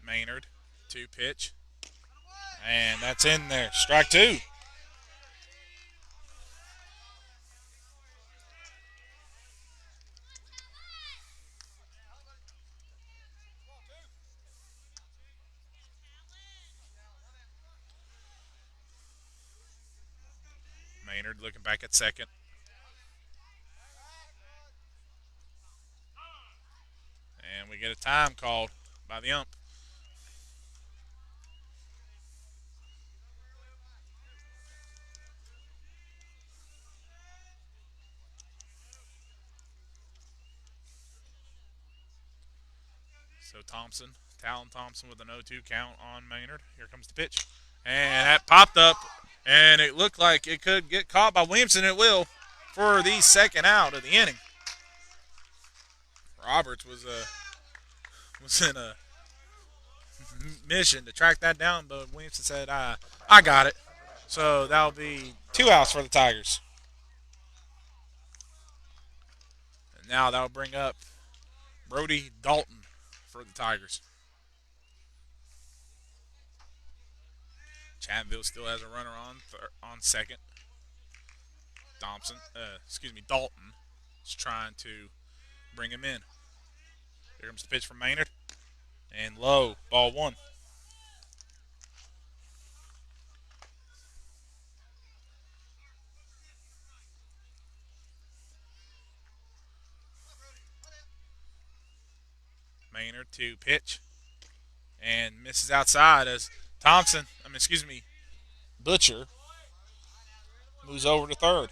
Maynard, 2 pitch. And that's in there. Strike 2. Maynard looking back at second. And we get a time called by the ump. So Talon Thompson with an 0-2 count on Maynard. Here comes the pitch. And that popped up, and it looked like it could get caught by Williamson. It will for the second out of the inning. Roberts was in a mission to track that down, but Williamson said, I got it. So that'll be 2 outs for the Tigers. And now that'll bring up Brody Dalton for the Tigers. Chattanville still has a runner on second. Dalton is trying to bring him in. Here comes the pitch from Maynard. And low, ball 1. Maynard to pitch. And misses outside as Butcher moves over to third.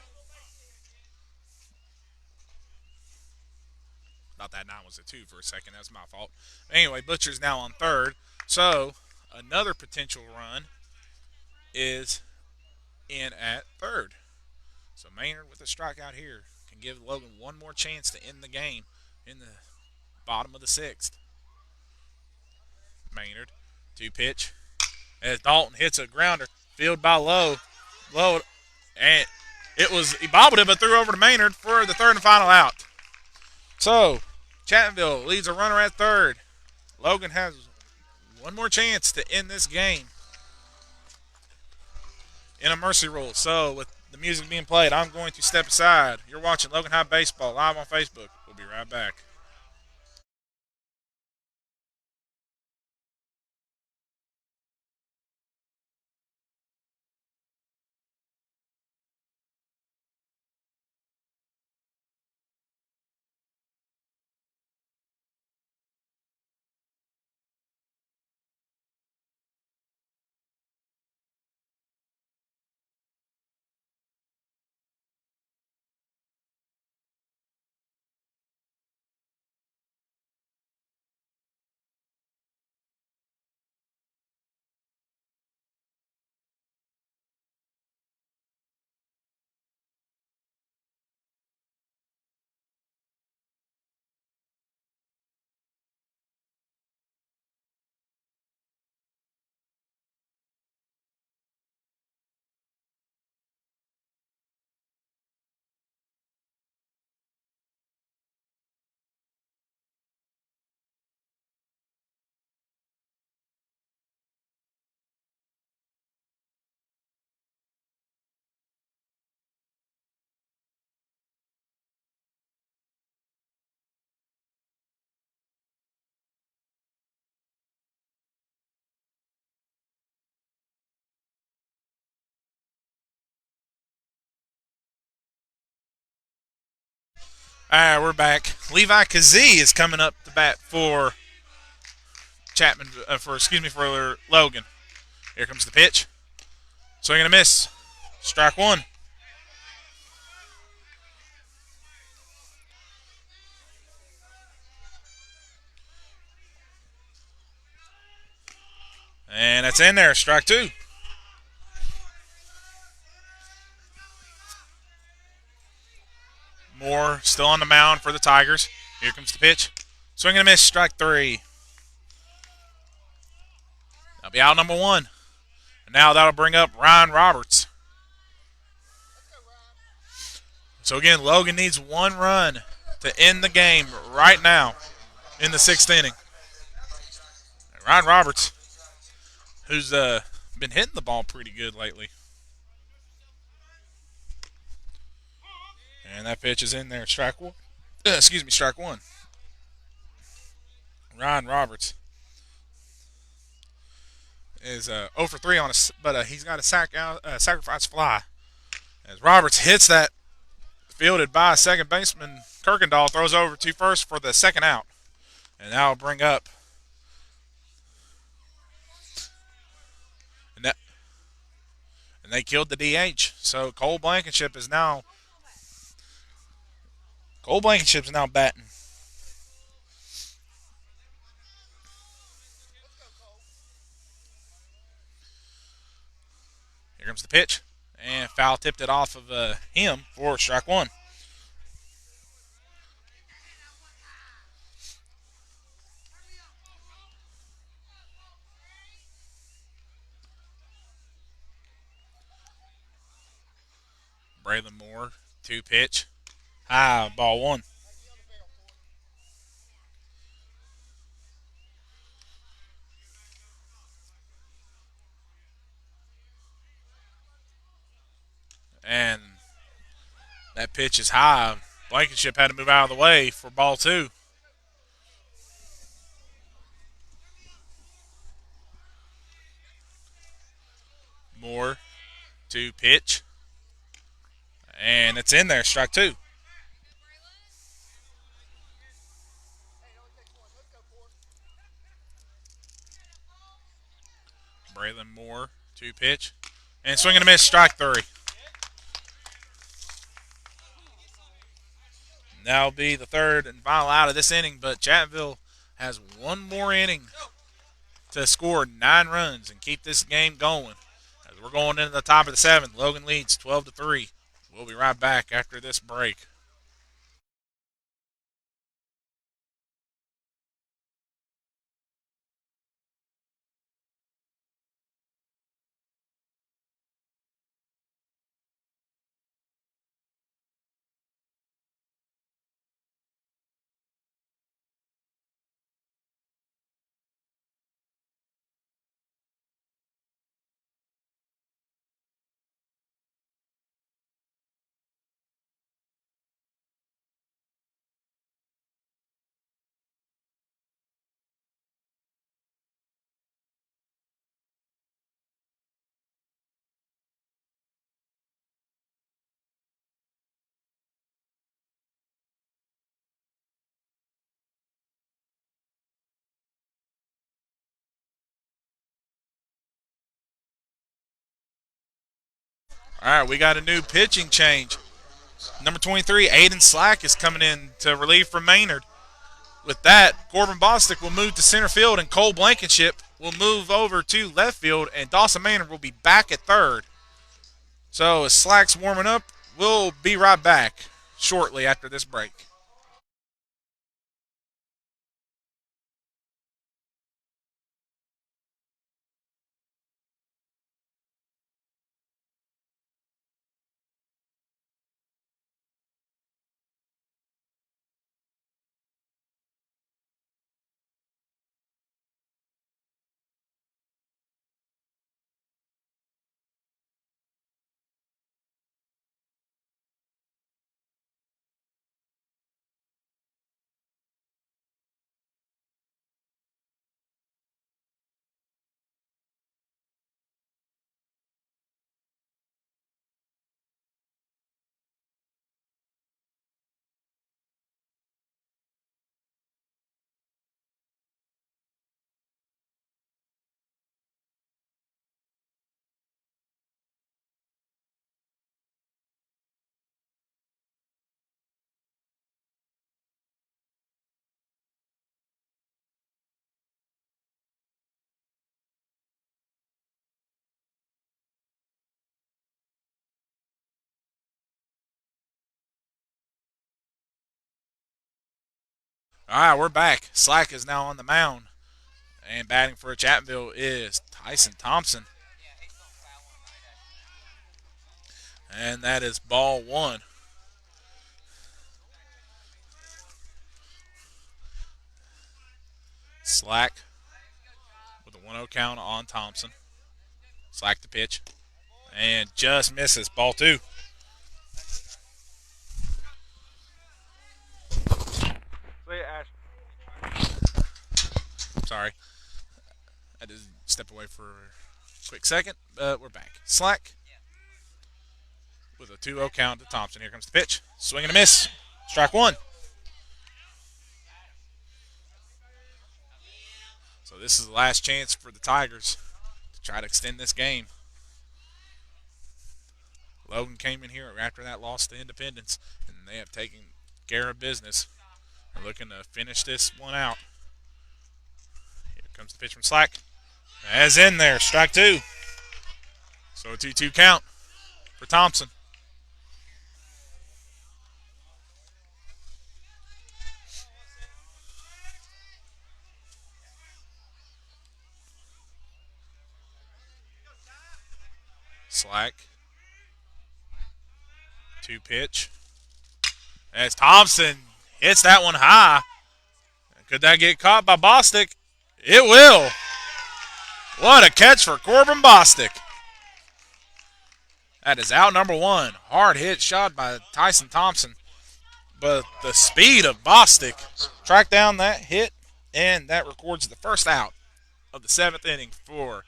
Thought that 9 was a 2 for a second. That's my fault. Anyway, Butcher's now on third. So another potential run is in at third. So Maynard with a strikeout here can give Logan one more chance to end the game in the bottom of the 6th. Maynard to pitch as Dalton hits a grounder, fielded by Lowe, and he bobbled it but threw over to Maynard for the third and final out. So Chattanville leads a runner at third. Logan has one more chance to end this game in a mercy rule. So with the music being played, I'm going to step aside. You're watching Logan High Baseball live on Facebook. We'll be right back. All right, we're back. Levi Kazee is coming up to bat for for Logan. Here comes the pitch. Swing and a miss. Strike 1. And that's in there. Strike 2. Moore still on the mound for the Tigers. Here comes the pitch. Swing and a miss. Strike 3. That'll be out number 1. And now that'll bring up Ryan Roberts. So again, Logan needs 1 run to end the game right now in the 6th inning. And Ryan Roberts, who's been hitting the ball pretty good lately. And that pitch is in there. Strike 1. Strike 1. Ryan Roberts is 0 for 3 on but he's got a sacrifice fly As Roberts hits that, fielded by second baseman Kirkendall, throws over to first for the second out. And that will bring up. And, that, and they killed the DH. So Cole Blankenship is now. Cole Blankenship is now batting. Here comes the pitch. And foul tipped it off of him for strike one. Braylon Moore, 2 pitch. High, ball one. And that pitch is high. Blankenship had to move out of the way for ball two. Moore, 2 pitch. And it's in there, strike two. Braylon Moore, 2 pitch. And swing and a miss, strike three. That'll be the third and final out of this inning, but Chapmanville has one more inning to score 9 runs and keep this game going. As we're going into the top of the 7th, Logan leads 12-3. We'll be right back after this break. All right, we got a new pitching change. Number 23, Aiden Slack, is coming in to relieve from Maynard. With that, Corbin Bostic will move to center field, and Cole Blankenship will move over to left field, and Dawson Maynard will be back at third. So as Slack's warming up, we'll be right back shortly after this break. All right, we're back. Slack is now on the mound. And batting for Chapmanville is Tyson Thompson. And that is ball one. Slack with a 1-0 count on Thompson. Slack the pitch. And just misses. Ball two. Sorry. I had to step away for a quick second, but we're back. Slack with a 2-0 count to Thompson. Here comes the pitch. Swing and a miss. Strike one. So this is the last chance for the Tigers to try to extend this game. Logan came in here after that loss to Independence, and they have taken care of business. They're looking to finish this one out. Here comes the pitch from Slack. As in there, strike two. So a 2-2 count for Thompson. Slack. 2-pitch. As Thompson hits that one high. Could that get caught by Bostic? It will. What a catch for Corbin Bostic. That is out number one. Hard hit shot by Tyson Thompson. But the speed of Bostic tracked down that hit, and that records the first out of the 7th inning for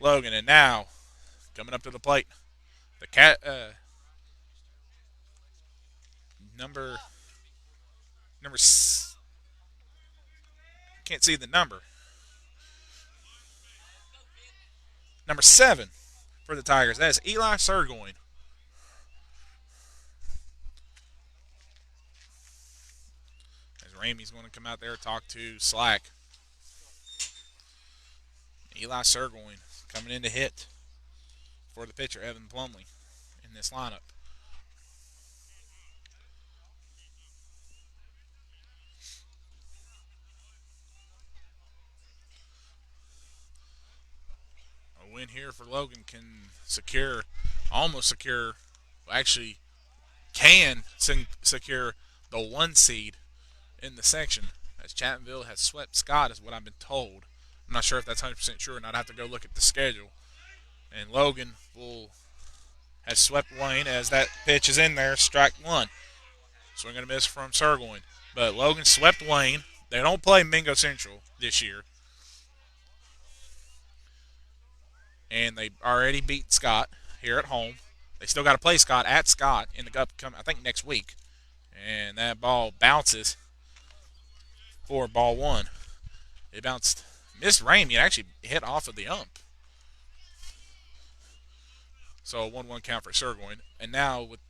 Logan. And now, coming up to the plate, the can't see the number. Number 7 for the Tigers. That is Eli Surgoin. As Ramey's going to come out there and talk to Slack. Eli Surgoin coming in to hit for the pitcher, Evan Plumley, in this lineup. A win here for Logan can almost secure, actually can secure the 1 seed in the section, as Chapmanville has swept Scott, is what I've been told. I'm not sure if that's 100% true, and I'd have to go look at the schedule. And Logan has swept Wayne, as that pitch is in there, strike one. Swing and a miss from Surgoin. But Logan swept Wayne. They don't play Mingo Central this year. And they already beat Scott here at home. They still got to play Scott at Scott in the upcoming, I think, next week. And that ball bounces for ball one. It bounced, missed Ramey. It actually hit off of the ump. So a 1-1 count for Surgoin. And now with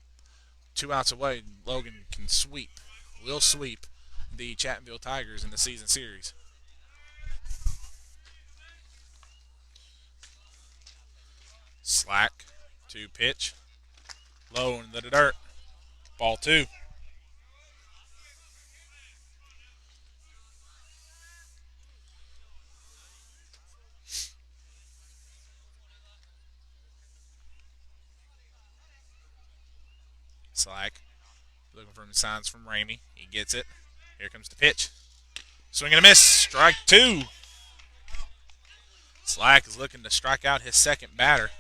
2 outs away, Logan will sweep the Chapmanville Tigers in the season series. Slack, 2-pitch, low into the dirt, ball 2. Slack, looking for signs from Ramey. He gets it. Here comes the pitch. Swing and a miss. Strike 2. Slack is looking to strike out his second batter.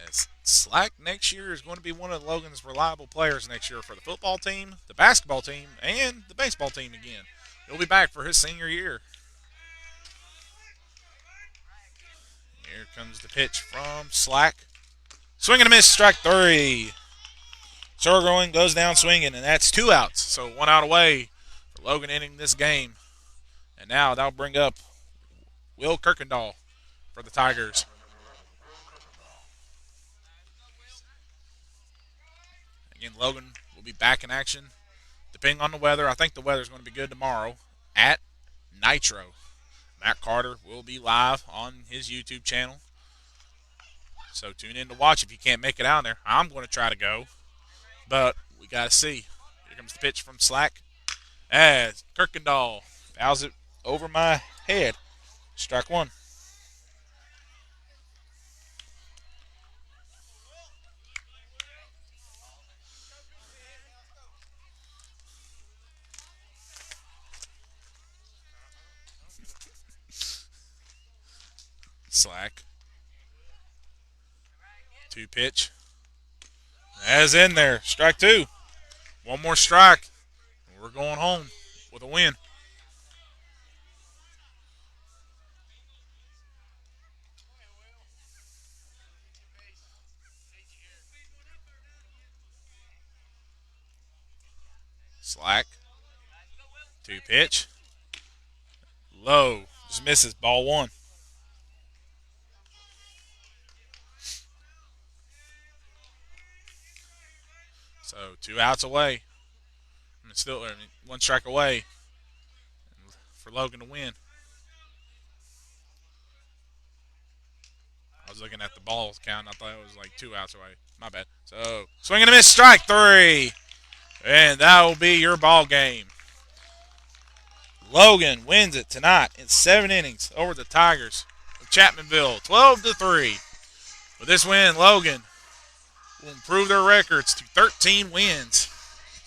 As Slack next year is going to be one of Logan's reliable players next year for the football team, the basketball team, and the baseball team again. He'll be back for his senior year. Here comes the pitch from Slack. Swing and a miss, strike 3. Surgoin goes down swinging, and that's 2 outs. So 1 out away for Logan ending this game. And now that'll bring up Will Kirkendall for the Tigers. Again, Logan will be back in action depending on the weather. I think the weather's going to be good tomorrow at Nitro. Matt Carter will be live on his YouTube channel. So tune in to watch if you can't make it out there. I'm going to try to go, but we got to see. Here comes the pitch from Slack as Kirkendall fouls it over my head. Strike 1. Slack. 2-pitch. As in there. Strike 2. 1 more strike. We're going home with a win. Slack. 2-pitch. Low. Just misses. Ball 1. So 2 outs away. Still 1 strike away for Logan to win. I was looking at the balls count. I thought it was like 2 outs away. My bad. So swing and a miss. Strike 3. And that will be your ball game. Logan wins it tonight in 7 innings over the Tigers of Chapmanville, 12-3. With this win, Logan will improve their records to 13 wins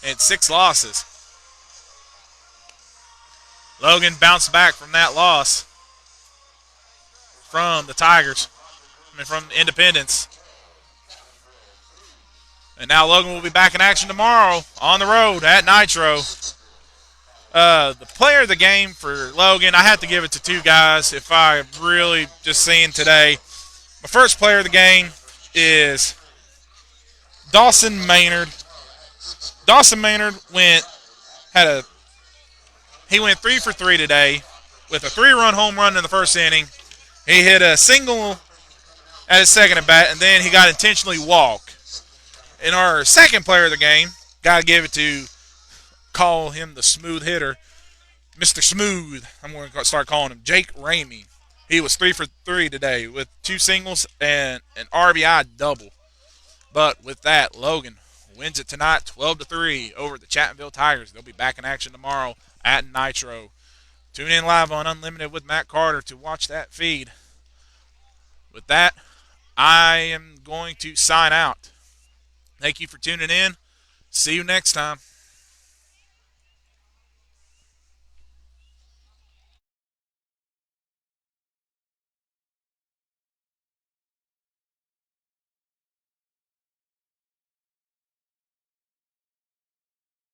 and 6 losses. Logan bounced back from that loss from the Tigers. From Independence. And now Logan will be back in action tomorrow on the road at Nitro. The player of the game for Logan, I have to give it to 2 guys if I really just seen today. My first player of the game is Dawson Maynard. Dawson Maynard went 3 for 3 today with a 3-run home run in the first inning. He hit a single at his second at bat, and then he got intentionally walked. In our second player of the game, got to give it to, call him the smooth hitter, Mr. Smooth. I'm going to start calling him Jake Ramey. He was 3 for 3 today with 2 singles and an RBI double. But with that, Logan wins it tonight 12-3 over the Chapmanville Tigers. They'll be back in action tomorrow at Nitro. Tune in live on Unlimited with Matt Carter to watch that feed. With that, I am going to sign out. Thank you for tuning in. See you next time.